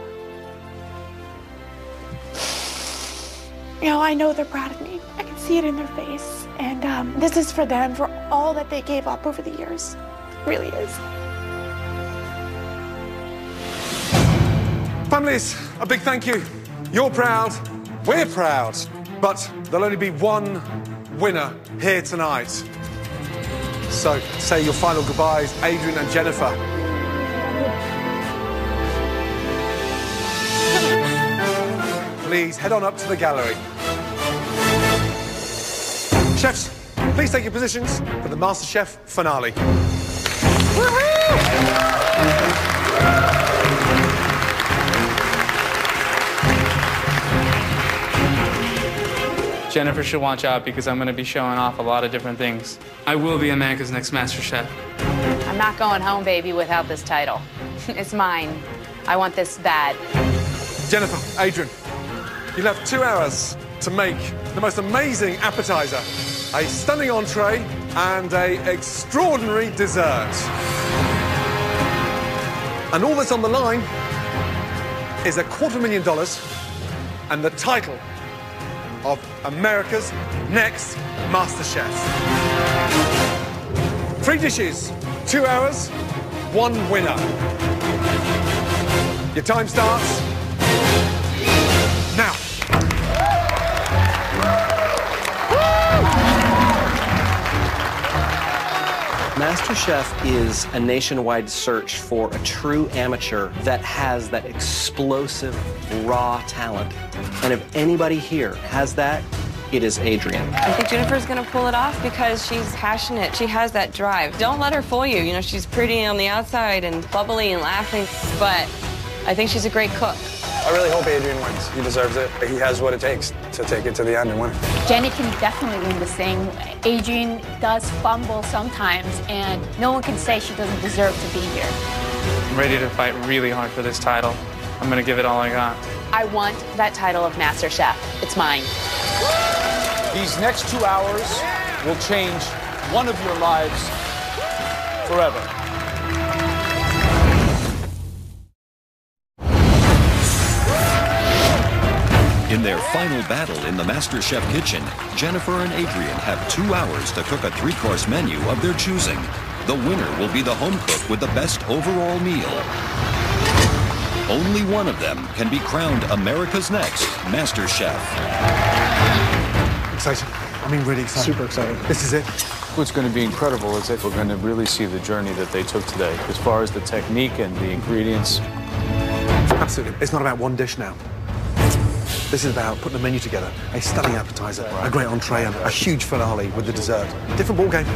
You know, I know they're proud of me. I can see it in their face. And this is for them, for all that they gave up over the years. It really is. Families, a big thank you. You're proud, we're proud, but there'll only be one winner here tonight. So say your final goodbyes, Adrian and Jennifer. Please head on up to the gallery. Chefs, please take your positions for the MasterChef finale. Jennifer should watch out because I'm going to be showing off a lot of different things. I will be America's next MasterChef. I'm not going home, baby, without this title. It's mine. I want this bad. Jennifer, Adrian, you'll have 2 hours to make the most amazing appetizer, a stunning entree, and an extraordinary dessert. And all that's on the line is $250,000 and the title of America's next MasterChef. 3 dishes, 2 hours, 1 winner. Your time starts now. MasterChef is a nationwide search for a true amateur that has that explosive, raw talent. And if anybody here has that, it is Adrian. I think Jennifer's gonna pull it off because she's passionate. She has that drive. Don't let her fool you. You know, she's pretty on the outside and bubbly and laughing, but I think she's a great cook. I really hope Adrian wins. He deserves it. He has what it takes to take it to the end and win. Jenny can definitely win the thing. Adrian does fumble sometimes, and no one can say she doesn't deserve to be here. I'm ready to fight really hard for this title. I'm going to give it all I got. I want that title of MasterChef. It's mine. These next 2 hours will change one of your lives forever. In their final battle in the MasterChef kitchen, Jennifer and Adrian have 2 hours to cook a 3-course menu of their choosing. The winner will be the home cook with the best overall meal. Only one of them can be crowned America's next MasterChef. excited. I mean, really excited. Super excited. This is it. What's going to be incredible is that we're going to really see the journey that they took today, as far as the technique and the ingredients. Absolutely. It's not about one dish now. This is about putting a menu together, a stunning appetizer, a great entree, and a huge finale with the dessert. Different ball game.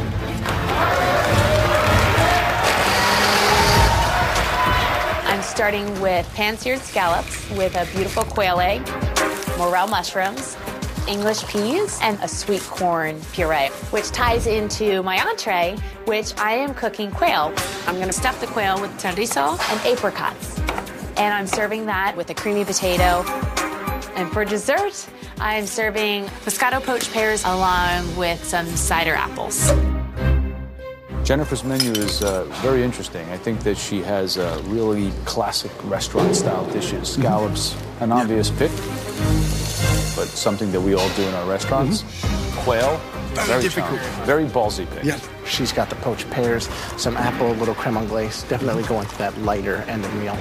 I'm starting with pan-seared scallops with a beautiful quail egg, morel mushrooms, English peas, and a sweet corn puree, which ties into my entree, which I am cooking quail. I'm going to stuff the quail with chorizo and apricots. And I'm serving that with a creamy potato. And for dessert, I'm serving Moscato poached pears along with some cider apples. Jennifer's menu is very interesting. I think that she has really classic restaurant-style dishes. Scallops, an obvious pick, but something that we all do in our restaurants. Quail, very difficult, very ballsy pick. Yeah. She's got the poached pears, some apple, a little creme anglaise. Definitely going for that lighter end of the meal.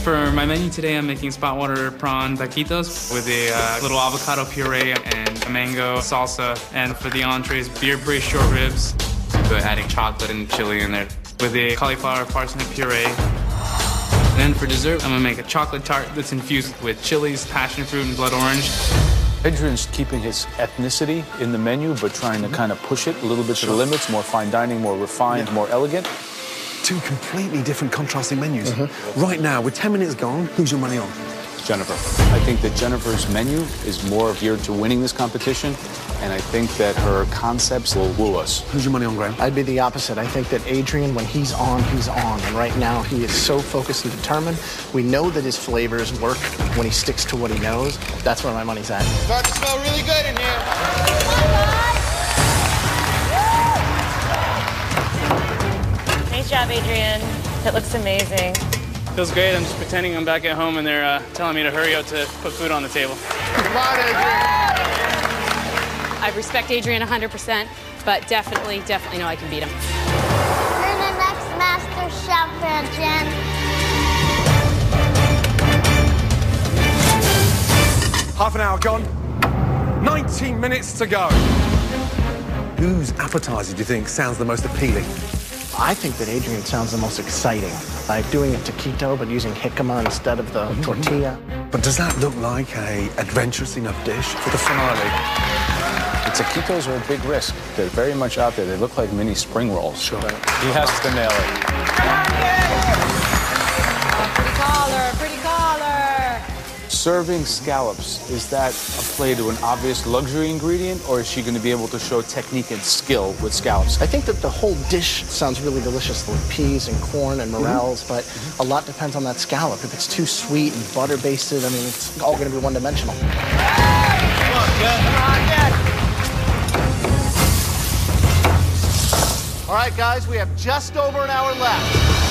For my menu today, I'm making spot water prawn taquitos with a little avocado puree and a mango salsa. And for the entrees, beer braised short ribs, but adding chocolate and chili in there with a cauliflower parsnip puree. And then for dessert, I'm gonna make a chocolate tart that's infused with chilies, passion fruit, and blood orange. Adrian's keeping his ethnicity in the menu, but trying to kind of push it a little bit to the limits, more fine dining, more refined, more elegant. Two completely different contrasting menus. Right now, with 10 minutes gone, who's your money on? Jennifer. I think that Jennifer's menu is more geared to winning this competition, and I think that her concepts will woo us. Who's your money on, Graham? I'd be the opposite. I think that Adrian, when he's on, he's on. And right now, he is so focused and determined. We know that his flavors work when he sticks to what he knows. That's where my money's at. Starting to smell really good in here. Nice job, Adrian. It looks amazing. Feels great. I'm just pretending I'm back at home and they're telling me to hurry up to put food on the table. Come on, Adrian. I respect Adrian 100%, but definitely know I can beat him. You're the next MasterChef, Jen. Half an hour gone. 19 minutes to go. Whose appetizer do you think sounds the most appealing? I think that Adrian sounds the most exciting. Like doing a taquito, but using jicama instead of the tortilla. But does that look like a adventurous enough dish for the finale? The taquitos are a big risk. They're very much out there. They look like mini spring rolls. Sure. He has to nail it. Pretty collar. Serving scallops, is that a play to an obvious luxury ingredient, or is she going to be able to show technique and skill with scallops? I think that the whole dish sounds really delicious with peas and corn and morels, but a lot depends on that scallop. If it's too sweet and butter-basted, I mean, it's all going to be one-dimensional. All right, guys, we have just over an hour left.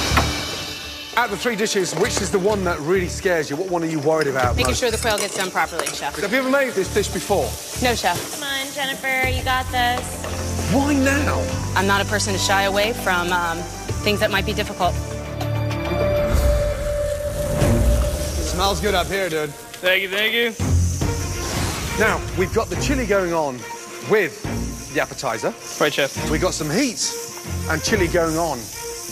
Out of the three dishes, which is the one that really scares you? What one are you worried about Making most? sure the quail gets done properly, Chef. Have you ever made this dish before? No, Chef. Come on, Jennifer, you got this. Why now? I'm not a person to shy away from things that might be difficult. Smells good up here, dude. Thank you, thank you. Now, we've got the chili going on with the appetizer. Right, Chef. We've got some heat and chili going on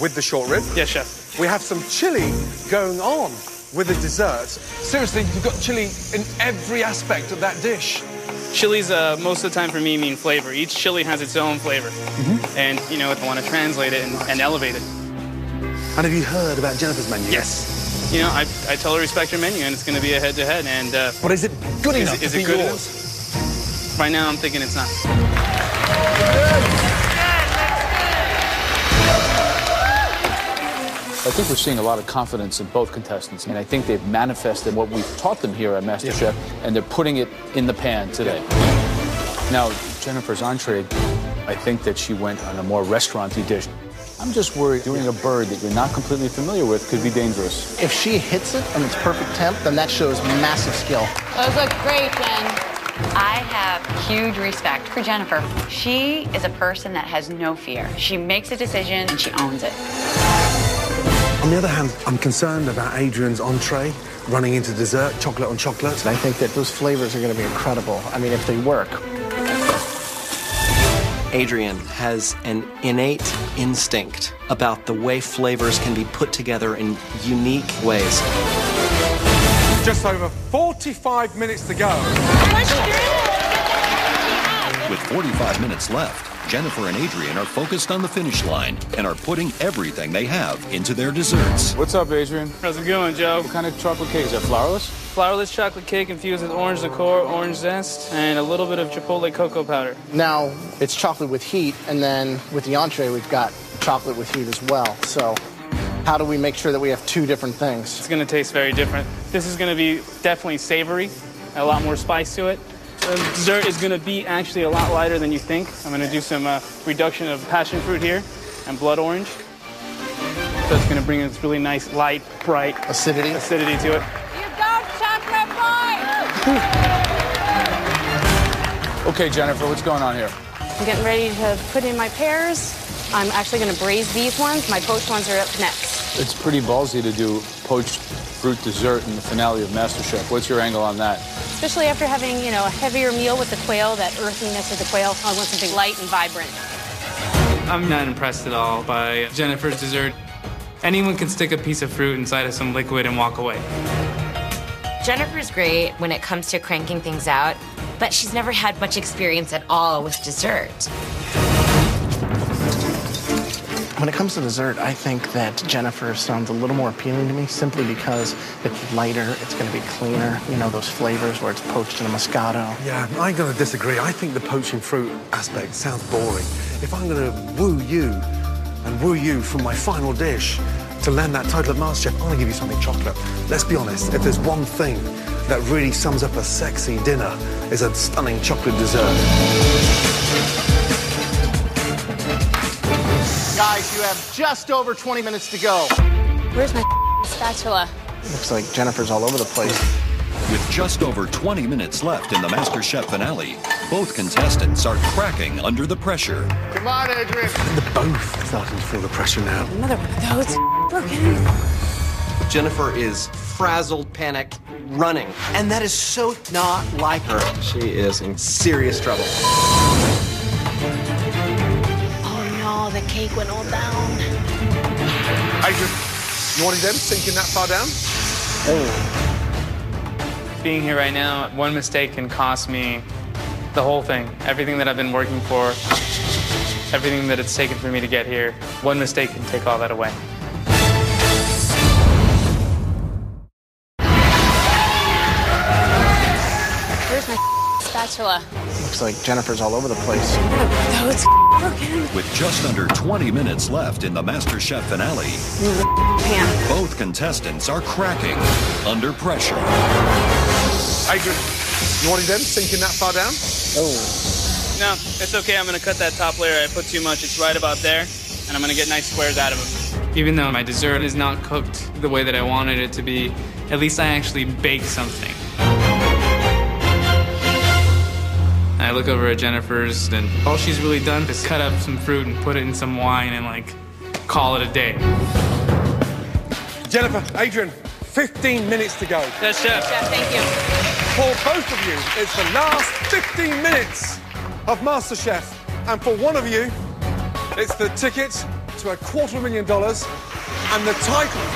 with the short rib. Yes, Chef. We have some chili going on with the dessert. Seriously, you've got chili in every aspect of that dish. Chilies, most of the time for me, mean flavor. Each chili has its own flavor. And, you know, I want to translate it and elevate it. And have you heard about Jennifer's menu? Yes. You know, I totally respect your menu, and it's going to be a head-to-head. And but is it good enough? Is it good enough? Right now, I'm thinking it's not. I think we're seeing a lot of confidence in both contestants, and I think they've manifested what we've taught them here at MasterChef, and they're putting it in the pan today. Now, Jennifer's entree, I think that she went on a more restaurant-y dish. I'm just worried doing a bird that you're not completely familiar with could be dangerous. If she hits it and it's perfect temp, then that shows massive skill. Those look great, Jen. I have huge respect for Jennifer. She is a person that has no fear. She makes a decision and she owns it. On the other hand, I'm concerned about Adrian's entree running into dessert, chocolate on chocolate. And I think that those flavors are going to be incredible. I mean, if they work. Adrian has an innate instinct about the way flavors can be put together in unique ways. Just over 45 minutes to go. With 45 minutes left, Jennifer and Adrian are focused on the finish line and are putting everything they have into their desserts. What's up, Adrian? How's it going, Joe? What kind of chocolate cake is that? Flourless? Flourless chocolate cake infused with orange liqueur, orange zest, and a little bit of chipotle cocoa powder. Now, it's chocolate with heat, and then with the entree, we've got chocolate with heat as well. So how do we make sure that we have two different things? It's going to taste very different. This is going to be definitely savory, a lot more spice to it. The dessert is going to be actually a lot lighter than you think. I'm going to do some reduction of passion fruit here and blood orange. So it's going to bring this really nice, light, bright acidity to it. You go, chocolate boy! Okay, Jennifer, what's going on here? I'm getting ready to put in my pears. I'm actually going to braise these ones. My poached ones are up next. It's pretty ballsy to do poached fruit dessert in the finale of MasterChef. What's your angle on that? Especially after having, you know, a heavier meal with the quail, that earthiness of the quail. I want something light and vibrant. I'm not impressed at all by Jennifer's dessert. Anyone can stick a piece of fruit inside of some liquid and walk away. Jennifer's great when it comes to cranking things out, but she's never had much experience at all with dessert. When it comes to dessert, I think that Jennifer sounds a little more appealing to me simply because it's lighter, it's going to be cleaner. You know, those flavors where it's poached in a Moscato. Yeah, I'm going to disagree. I think the poaching fruit aspect sounds boring. If I'm going to woo you from my final dish to land that title at MasterChef, I'm going to give you something chocolate. Let's be honest, if there's one thing that really sums up a sexy dinner, it's a stunning chocolate dessert. Guys, you have just over 20 minutes to go. Where's my spatula? Looks like Jennifer's all over the place. With just over 20 minutes left in the MasterChef finale, both contestants are cracking under the pressure. Come on, Adrian. They're both starting to feel the pressure now. Another one of those. Broken. Jennifer is frazzled, panicked, running. And that is so not like her. She is in serious trouble. Oh, the cake went all down. Adrian, you wanted them sinking that far down? Oh. Being here right now, one mistake can cost me the whole thing. Everything that I've been working for, everything that it's taken for me to get here. One mistake can take all that away. Where's my spatula? Looks like Jennifer's all over the place. Those broken. With just under 20 minutes left in the MasterChef finale, Pan. both contestants are cracking under pressure. Adrian, you wanted them sinking that far down? Oh. No, it's okay. I'm going to cut that top layer. I put too much. It's right about there, and I'm going to get nice squares out of them. Even though my dessert is not cooked the way that I wanted it to be, at least I actually baked something. I look over at Jennifer's, and all she's really done is cut up some fruit and put it in some wine and, like, call it a day. Jennifer, Adrian, 15 minutes to go. Yes, Chef. Chef, thank you. For both of you, it's the last 15 minutes of MasterChef. And for one of you, it's the ticket to $250,000 and the title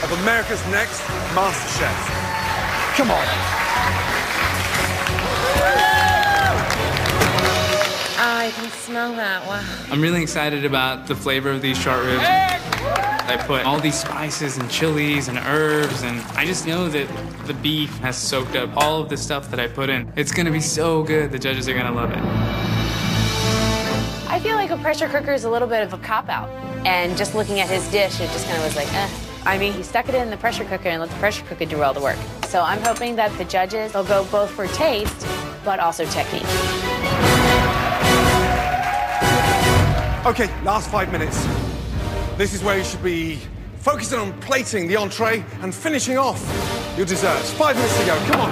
of America's Next MasterChef. Come on. I can smell that. Wow. I'm really excited about the flavor of these short ribs. I put all these spices and chilies and herbs, and I just know that the beef has soaked up all of the stuff that I put in. It's gonna be so good. The judges are gonna love it. I feel like a pressure cooker is a little bit of a cop-out. And just looking at his dish, it just kind of was like, eh. I mean, he stuck it in the pressure cooker and let the pressure cooker do all the work. So I'm hoping that the judges will go both for taste, but also technique. Okay, last 5 minutes. This is where you should be focusing on plating the entree and finishing off your desserts. 5 minutes to go, come on.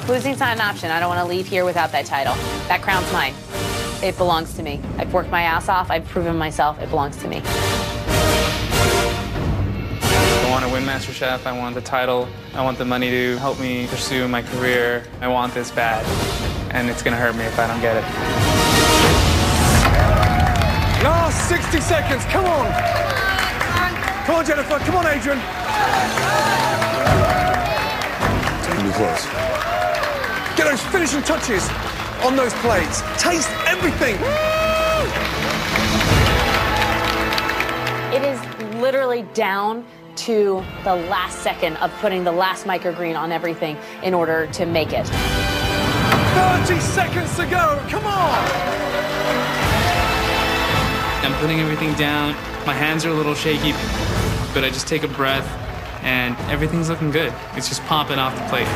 Losing's not an option. I don't want to leave here without that title. That crown's mine. It belongs to me. I've worked my ass off. I've proven myself. It belongs to me. want to win MasterChef. I want the title. I want the money to help me pursue my career. I want this bad, and it's going to hurt me if I don't get it. Last 60 seconds, come on. Come on, Jennifer, come on, Adrian. It's going to be close. Get those finishing touches on those plates. Taste everything. It is literally down to the last second of putting the last microgreen on everything in order to make it. 30 seconds to go, come on! I'm putting everything down. My hands are a little shaky, but I just take a breath and everything's looking good. It's just popping off the plate.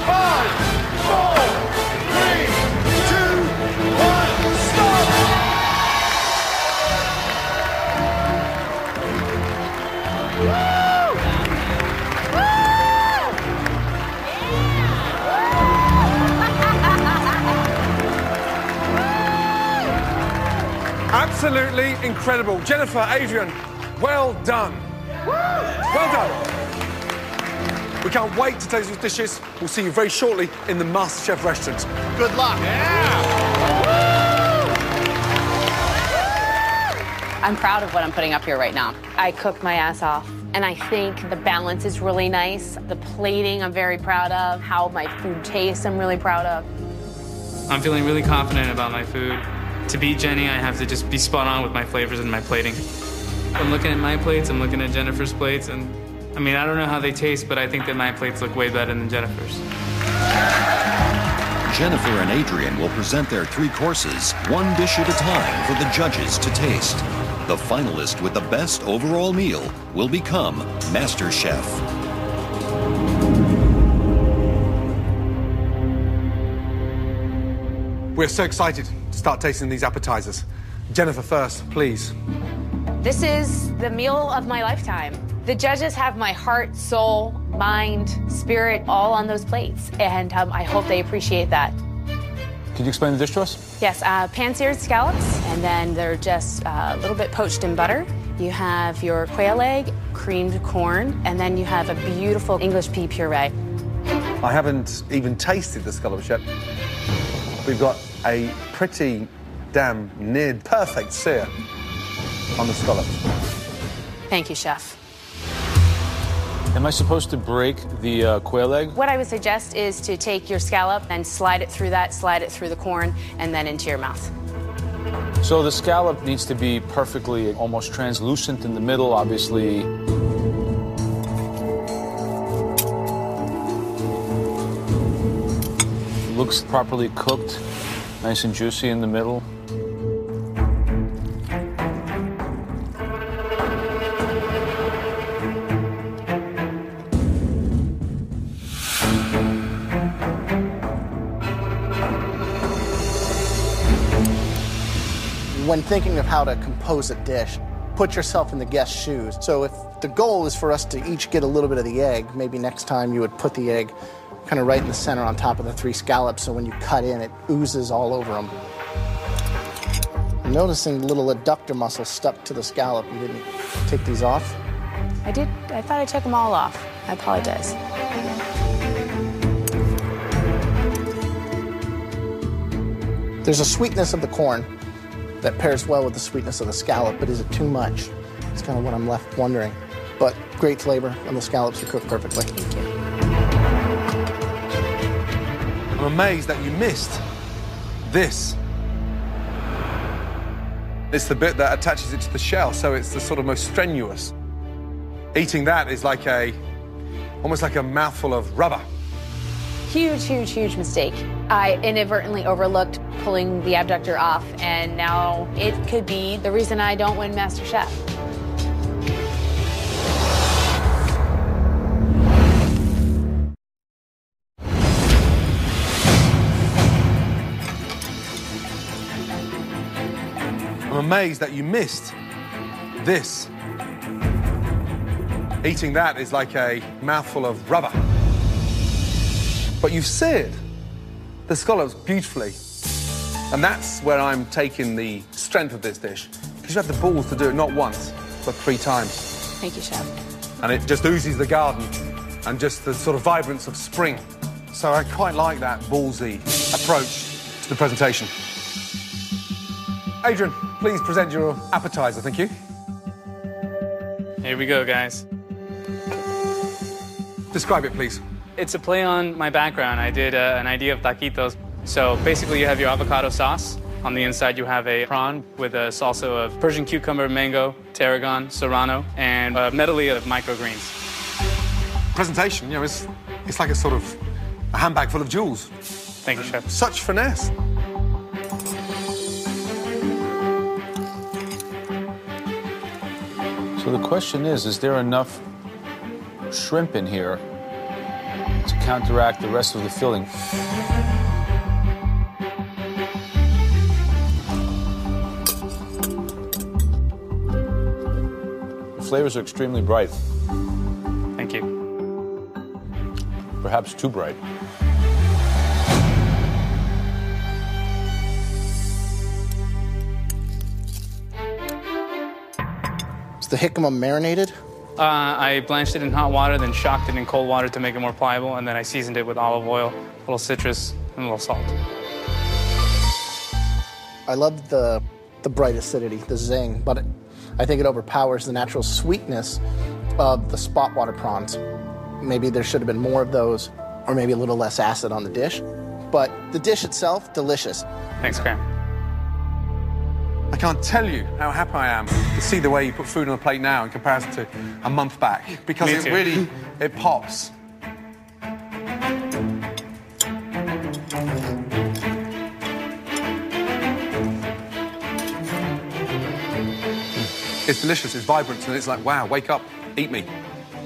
5, 4, 3, 2, 1, stop. Absolutely incredible. Jennifer, Adrian, well done. Well done. We can't wait to taste these dishes. We'll see you very shortly in the MasterChef restaurant. Good luck. I'm proud of what I'm putting up here right now. I cooked my ass off, and I think the balance is really nice. The plating I'm very proud of. How my food tastes I'm really proud of. I'm feeling really confident about my food. To beat Jenny, I have to just be spot on with my flavors and my plating. I'm looking at my plates, I'm looking at Jennifer's plates, and I mean, I don't know how they taste, but I think that my plates look way better than Jennifer's. Jennifer and Adrian will present their 3 courses, one dish at a time for the judges to taste. The finalist with the best overall meal will become Master Chef. We're so excited to start tasting these appetizers. Jennifer first, please. This is the meal of my lifetime. The judges have my heart, soul, mind, spirit, all on those plates, and I hope they appreciate that. Can you explain the dish to us? Yes, pan-seared scallops, and then they're just a little bit poached in butter. You have your quail egg, creamed corn, and then you have a beautiful English pea puree. I haven't even tasted the scallops yet. We've got a pretty damn near perfect sear on the scallops. Thank you, Chef. Am I supposed to break the quail egg? What I would suggest is to take your scallop and slide it through that, slide it through the corn, and then into your mouth. So the scallop needs to be perfectly, almost translucent in the middle, obviously. Looks properly cooked, nice and juicy in the middle. When thinking of how to compose a dish, put yourself in the guest's shoes. So if the goal is for us to each get a little bit of the egg, maybe next time you would put the egg kind of right in the center on top of the 3 scallops, so when you cut in, it oozes all over them. I'm noticing the little adductor muscle stuck to the scallop. You didn't take these off? I did. I thought I took them all off. I apologize. There's a sweetness of the corn that pairs well with the sweetness of the scallop, but is it too much? It's kind of what I'm left wondering. But great flavor, and the scallops are cooked perfectly. Thank you. I'm amazed that you missed this. It's the bit that attaches it to the shell, so it's the sort of most strenuous. Eating that is like almost like a mouthful of rubber. Huge, huge, huge mistake. I inadvertently overlooked pulling the abductor off, and now it could be the reason I don't win MasterChef. I'm amazed that you missed this. Eating that is like a mouthful of rubber. But you've seared the scallops beautifully. And that's where I'm taking the strength of this dish. Because you have the balls to do it not once, but 3 times. Thank you, Chef. And it just oozes the garden and just the sort of vibrance of spring. So I quite like that ballsy approach to the presentation. Adrian, please present your appetizer, thank you. Here we go, guys. Describe it, please. It's a play on my background. I did an idea of taquitos. So basically you have your avocado sauce. On the inside you have a prawn with a salsa of Persian cucumber, mango, tarragon, serrano, and a medley of microgreens. Presentation, you know, it's like a sort of a handbag full of jewels. Thank you, Chef. Such finesse. So the question is there enough shrimp in here to counteract the rest of the filling? The flavors are extremely bright. Thank you. Perhaps too bright. Is the jicama marinated? I blanched it in hot water, then shocked it in cold water to make it more pliable, and then I seasoned it with olive oil, a little citrus, and a little salt. I love the bright acidity, the zing, but I think it overpowers the natural sweetness of the spot water prawns. Maybe there should have been more of those, or maybe a little less acid on the dish. But the dish itself, delicious. Thanks, Graham. I can't tell you how happy I am to see the way you put food on the plate now in comparison to a month back. Because Me it too. really, it pops. It's delicious, it's vibrant, and it's like, wow, wake up, eat me.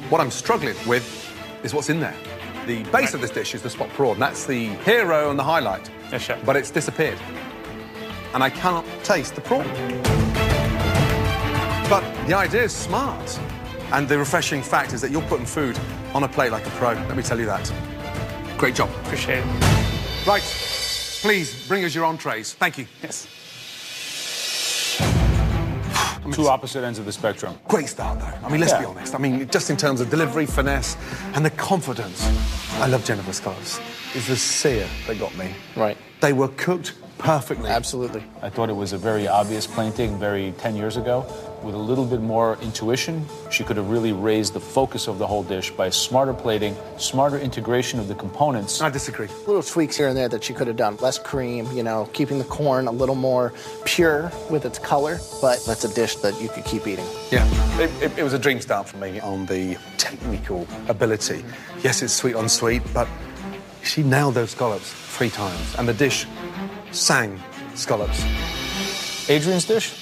What I'm struggling with is what's in there. The base of this dish is the spot prawn. That's the hero and the highlight. Yes, Chef. But it's disappeared. And I cannot taste the prawn. But the idea is smart. And the refreshing fact is that you're putting food on a plate like a pro. Let me tell you that. Great job. Appreciate it. Right. Please, bring us your entrees. Thank you. Yes. Two opposite ends of the spectrum. Great start, though. I mean, let's be honest. I mean, just in terms of delivery, finesse, and the confidence. I love Jennifer's scallops. It's the sear that got me. Right. They were cooked perfectly. Absolutely. I thought it was a very obvious painting, 10 years ago. With a little bit more intuition, she could have really raised the focus of the whole dish by smarter plating, smarter integration of the components. I disagree. Little tweaks here and there that she could have done. Less cream, you know, keeping the corn a little more pure with its color, but that's a dish that you could keep eating. Yeah, it was a dream start for me on the technical ability. Yes, it's sweet on sweet, but she nailed those scallops 3 times, and the dish sang scallops. Adrian's dish?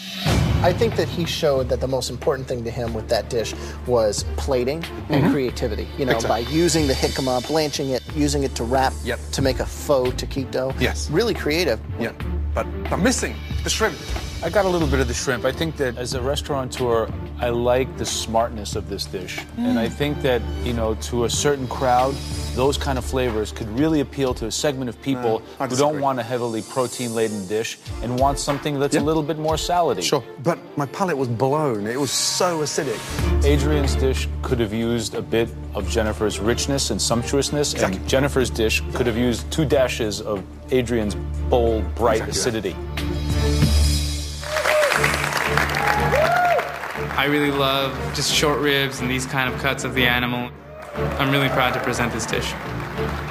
I think that he showed that the most important thing to him with that dish was plating and creativity. You know, by using the jicama, blanching it, using it to wrap, to make a faux taquito. Yes. Really creative. Yeah, but I'm missing the shrimp. I got a little bit of the shrimp. I think that as a restaurateur, I like the smartness of this dish. And I think that, you know, to a certain crowd, those kind of flavors could really appeal to a segment of people who don't want a heavily protein-laden dish and want something that's a little bit more salady. Sure, but my palate was blown. It was so acidic. Adrian's dish could have used a bit of Jennifer's richness and sumptuousness, and Jennifer's dish could have used 2 dashes of Adrian's bold, bright acidity. I really love just short ribs and these kind of cuts of the animal. I'm really proud to present this dish.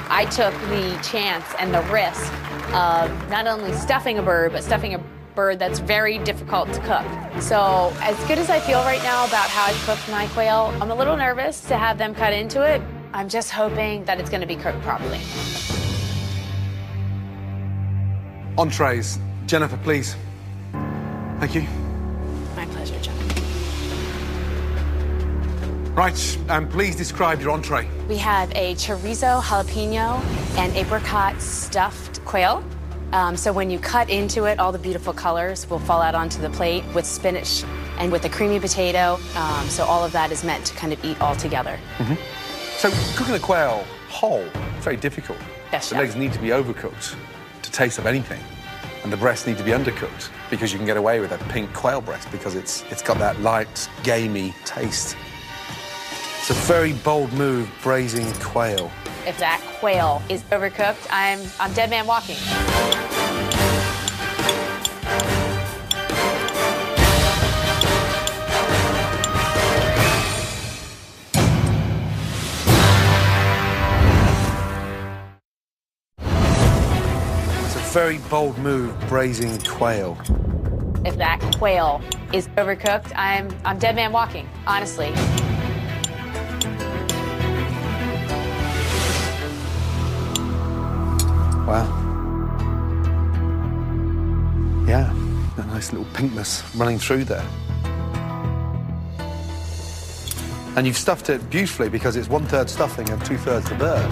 I took the chance and the risk of not only stuffing a bird, but stuffing a bird that's very difficult to cook. So as good as I feel right now about how I cooked my quail, I'm a little nervous to have them cut into it. I'm just hoping that it's going to be cooked properly. Entrees. Jennifer, please. Thank you. My pleasure, John. Right, and please describe your entree. We have a chorizo, jalapeno, and apricot stuffed quail. So when you cut into it, all the beautiful colors will fall out onto the plate with spinach and with a creamy potato. So all of that is meant to kind of eat all together. So cooking a quail whole. It's very difficult. Yes, the chef. legs need to be overcooked to taste of anything. And the breasts need to be undercooked because you can get away with a pink quail breast because it's got that light, gamey taste. It's a very bold move, braising quail. If that quail is overcooked, I'm dead man walking. Very bold move, braising quail. If that quail is overcooked, I'm dead man walking, honestly. Wow. Yeah, a nice little pinkness running through there. And you've stuffed it beautifully because it's 1/3 stuffing and 2/3 the bird.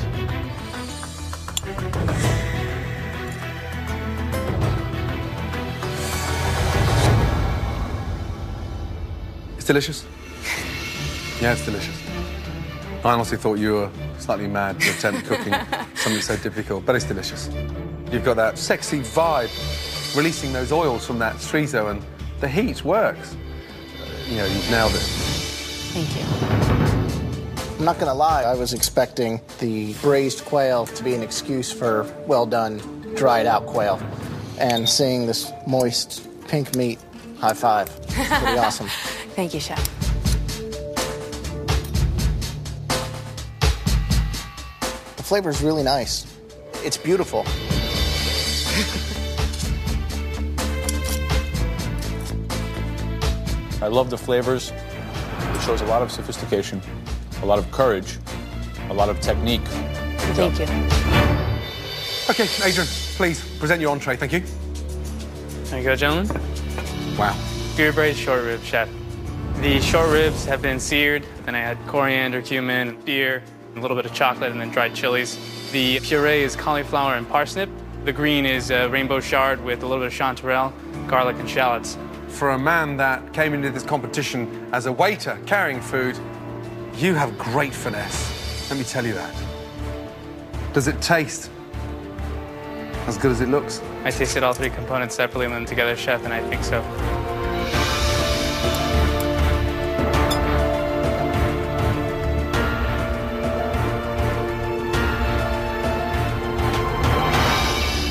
It's delicious. Yeah, it's delicious. I honestly thought you were slightly mad to attempt cooking something so difficult, but it's delicious. You've got that sexy vibe, releasing those oils from that chorizo, and the heat works. You know, you've nailed it. Thank you. I'm not gonna lie, I was expecting the braised quail to be an excuse for well done, dried out quail. And seeing this moist pink meat, high five. It's pretty awesome. Thank you, chef. The flavor is really nice. It's beautiful. I love the flavors. It shows a lot of sophistication, a lot of courage, a lot of technique. Thank you. Okay, Adrian, please present your entree. Thank you. There you go, gentlemen. Wow. Beer braised short rib, chef. The short ribs have been seared, then I had coriander, cumin, beer, a little bit of chocolate, and then dried chilies. The puree is cauliflower and parsnip. The green is rainbow chard with a little bit of chanterelle, garlic, and shallots. For a man that came into this competition as a waiter carrying food, you have great finesse. Let me tell you that. Does it taste as good as it looks? I tasted all three components separately and then together, chef, and I think so.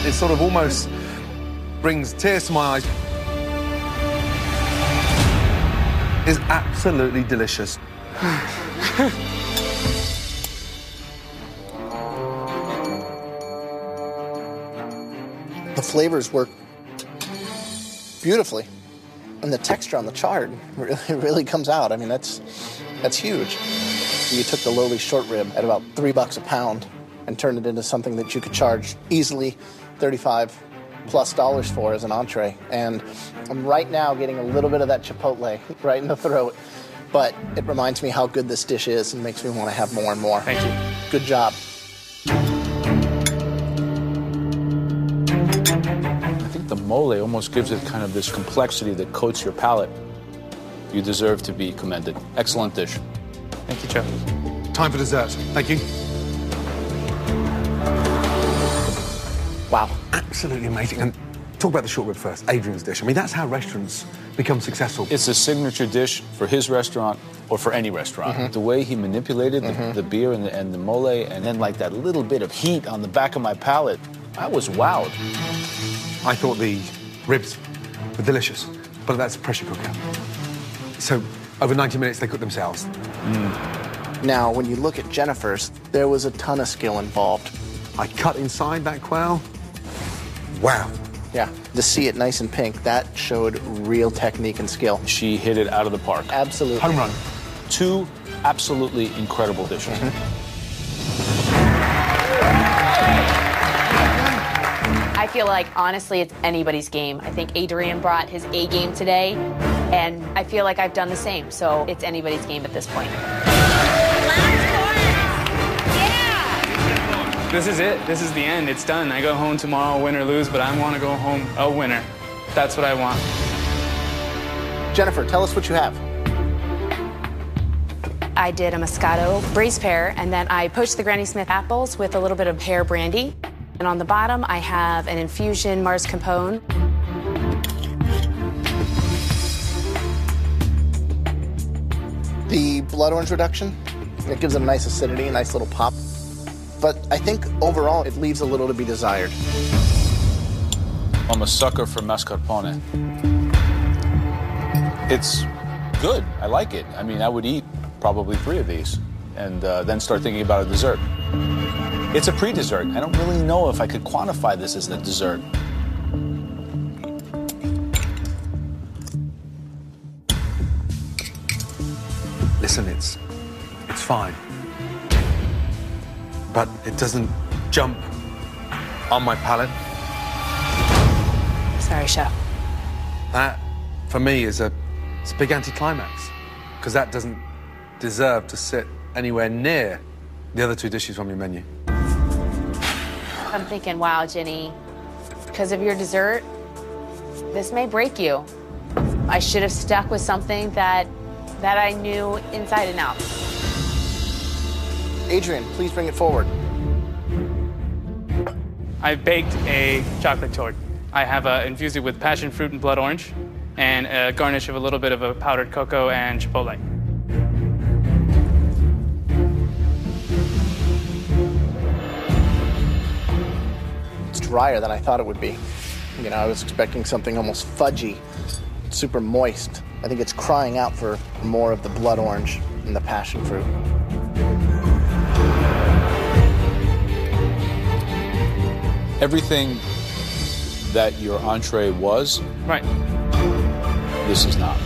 It sort of almost brings tears to my eyes. It's absolutely delicious. The flavors work beautifully. And the texture on the chard really comes out. I mean, that's huge. You took the lowly short rib at about $3 a pound and turned it into something that you could charge easily $35+ for as an entree. And I'm right now getting a little bit of that chipotle right in the throat. But it reminds me how good this dish is and makes me want to have more and more. Thank you. Good job. I think the mole almost gives it kind of this complexity that coats your palate. You deserve to be commended. Excellent dish. Thank you, Chef. Time for dessert. Thank you. Wow. Absolutely amazing. And talk about the short rib first, Adrian's dish. I mean, that's how restaurants become successful. It's a signature dish for his restaurant or for any restaurant. Mm-hmm. The way he manipulated the beer and the mole, and then like that little bit of heat on the back of my palate, I was wowed. I thought the ribs were delicious, but that's a pressure cooker. So over 90 minutes, they cook themselves. Now, when you look at Jennifer's, there was a ton of skill involved. I cut inside that quail. Wow. Yeah, to see it nice and pink, that showed real technique and skill. She hit it out of the park. Absolutely. Home run. Two absolutely incredible dishes. I feel like, honestly, it's anybody's game. I think Adrian brought his A game today, and I feel like I've done the same. So it's anybody's game at this point. This is it. This is the end. It's done. I go home tomorrow, win or lose, but I want to go home a winner. That's what I want. Jennifer, tell us what you have. I did a Moscato braised pear, and then I poached the Granny Smith apples with a little bit of pear brandy. And on the bottom, I have an infusion mascarpone. The blood orange reduction, it gives it a nice acidity, a nice little pop. But I think overall, it leaves a little to be desired. I'm a sucker for mascarpone. It's good. I like it. I mean, I would eat probably 3 of these and then start thinking about a dessert. It's a pre-dessert. I don't really know if I could quantify this as a dessert. Listen, it's fine. But it doesn't jump on my palate. Sorry, chef. That, for me, is a big anticlimax, because that doesn't deserve to sit anywhere near the other 2 dishes from your menu. I'm thinking, wow, Jenny, because of your dessert, this may break you. I should have stuck with something that I knew inside and out. Adrian, please bring it forward. I baked a chocolate torte. I have infused it with passion fruit and blood orange, and a garnish of a little bit of a powdered cocoa and chipotle. It's drier than I thought it would be. You know, I was expecting something almost fudgy, super moist. I think it's crying out for more of the blood orange and the passion fruit. Everything that your entree was, right, this is not.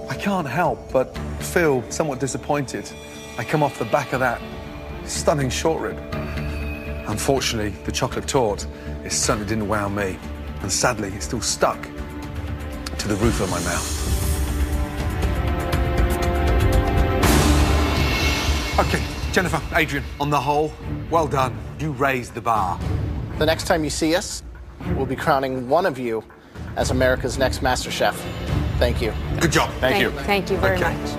I can't help but feel somewhat disappointed. I come off the back of that stunning short rib. Unfortunately, the chocolate torte, it certainly didn't wow me. And sadly, it's still stuck to the roof of my mouth. Okay, Jennifer, Adrian, on the whole, well done. You raised the bar. The next time you see us, we'll be crowning one of you as America's next MasterChef. Thank you. Good job. Thank you. Thank you very much.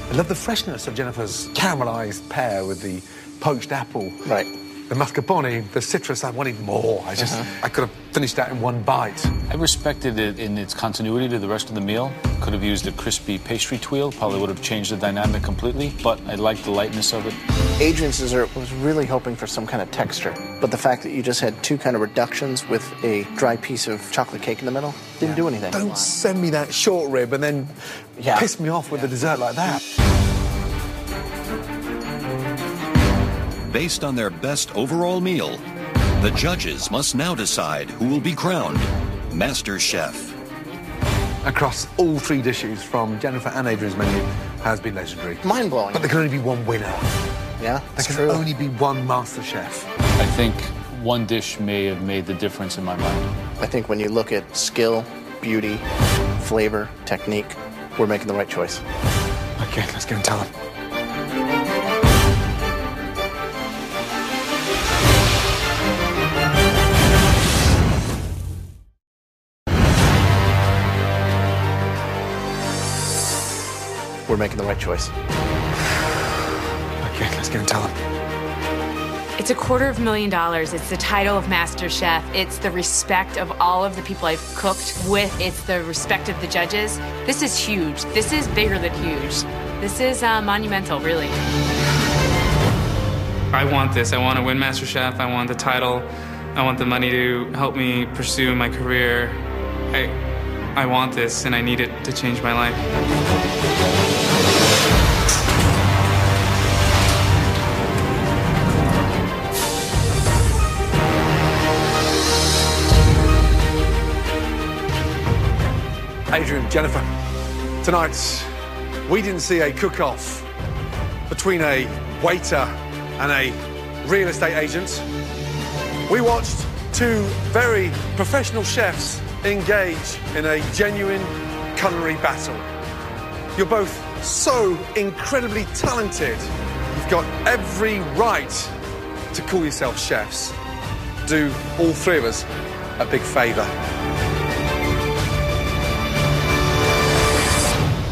I love the freshness of Jennifer's caramelized pear with the poached apple. Right. The mascarpone, the citrus, I wanted more. I could have finished that in one bite. I respected it in its continuity to the rest of the meal. Could have used a crispy pastry twirl, probably would have changed the dynamic completely, but I liked the lightness of it. Adrian's dessert was really hoping for some kind of texture, but the fact that you just had 2 kind of reductions with a dry piece of chocolate cake in the middle didn't do anything. Don't send me that short rib and then piss me off with the dessert like that. Based on their best overall meal, the judges must now decide who will be crowned Master Chef. Across all 3 dishes from Jennifer and Adrian's menu has been legendary. Mind-blowing. But there can only be one winner. Yeah, there can only be one Master Chef. I think one dish may have made the difference in my mind. I think when you look at skill, beauty, flavor, technique, we're making the right choice. Okay, let's go and tell them. We're making the right choice. Okay, let's go and tell them. It's $250,000. It's the title of Master Chef. It's the respect of all of the people I've cooked with. It's the respect of the judges. This is huge. This is bigger than huge. This is monumental, really. I want this. I want to win Master Chef. I want the title. I want the money to help me pursue my career. I want this, and I need it to change my life. Adrian, Jennifer, tonight we didn't see a cook-off between a waiter and a real estate agent. We watched 2 very professional chefs engage in a genuine culinary battle. You're both so incredibly talented. You've got every right to call yourself chefs. Do all three of us a big favour.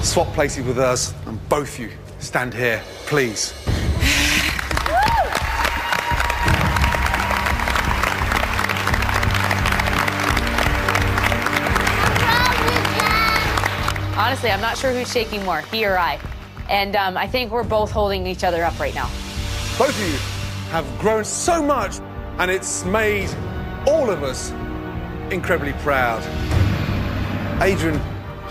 Swap places with us, and both you stand here, please. Honestly, I'm not sure who's shaking more, he or I. And I think we're both holding each other up right now. Both of you have grown so much, and it's made all of us incredibly proud. Adrian,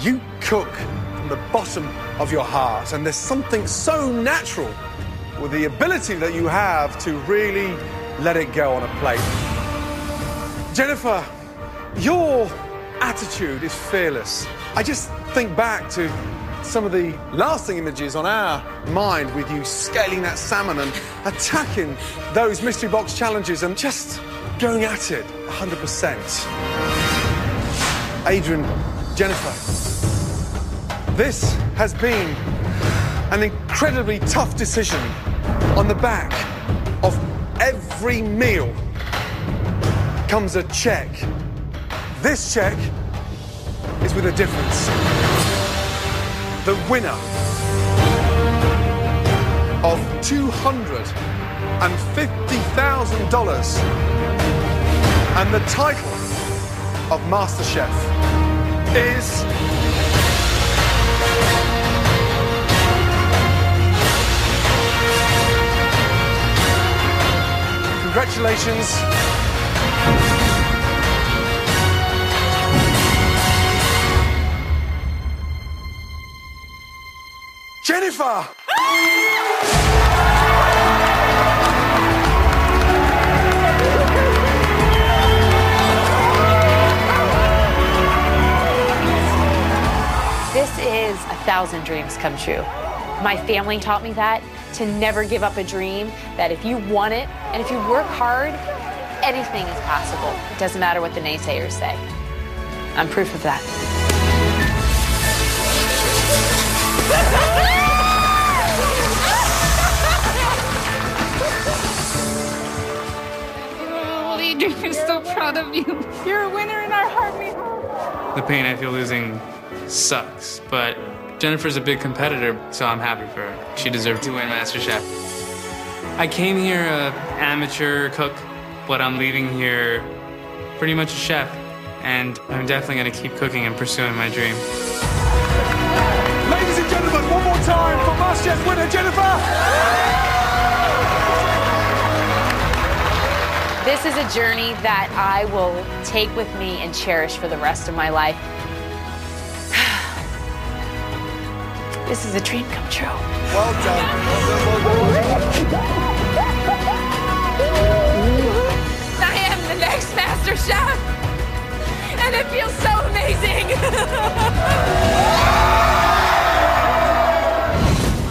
you cook from the bottom of your heart, and there's something so natural with the ability that you have to really let it go on a plate. Jennifer, your attitude is fearless. I just think back to some of the lasting images on our mind with you scaling that salmon and attacking those mystery box challenges and just going at it 100%. Adrian, Jennifer, this has been an incredibly tough decision. On the back of every meal comes a check. This check is with a difference. The winner of $250,000 and the title of MasterChef is... Congratulations. Jennifer! This is 1,000 dreams come true. My family taught me that, to never give up a dream, that if you want it and if you work hard, anything is possible. It doesn't matter what the naysayers say. I'm proof of that. Oh, Adrian, we're so proud of you. You're a winner in our heart. The pain I feel losing sucks, but Jennifer's a big competitor, so I'm happy for her. She deserved to win MasterChef. I came here an amateur cook, but I'm leaving here pretty much a chef, and I'm definitely going to keep cooking and pursuing my dream. Ladies and gentlemen, one more time for MasterChef winner Jennifer! This is a journey that I will take with me and cherish for the rest of my life. This is a dream come true. Well done. I am the next MasterChef, and it feels so amazing.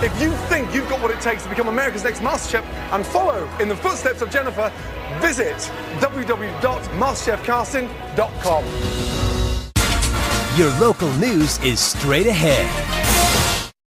If you think you've got what it takes to become America's next MasterChef and follow in the footsteps of Jennifer, visit www.masterchefcasting.com. Your local news is straight ahead.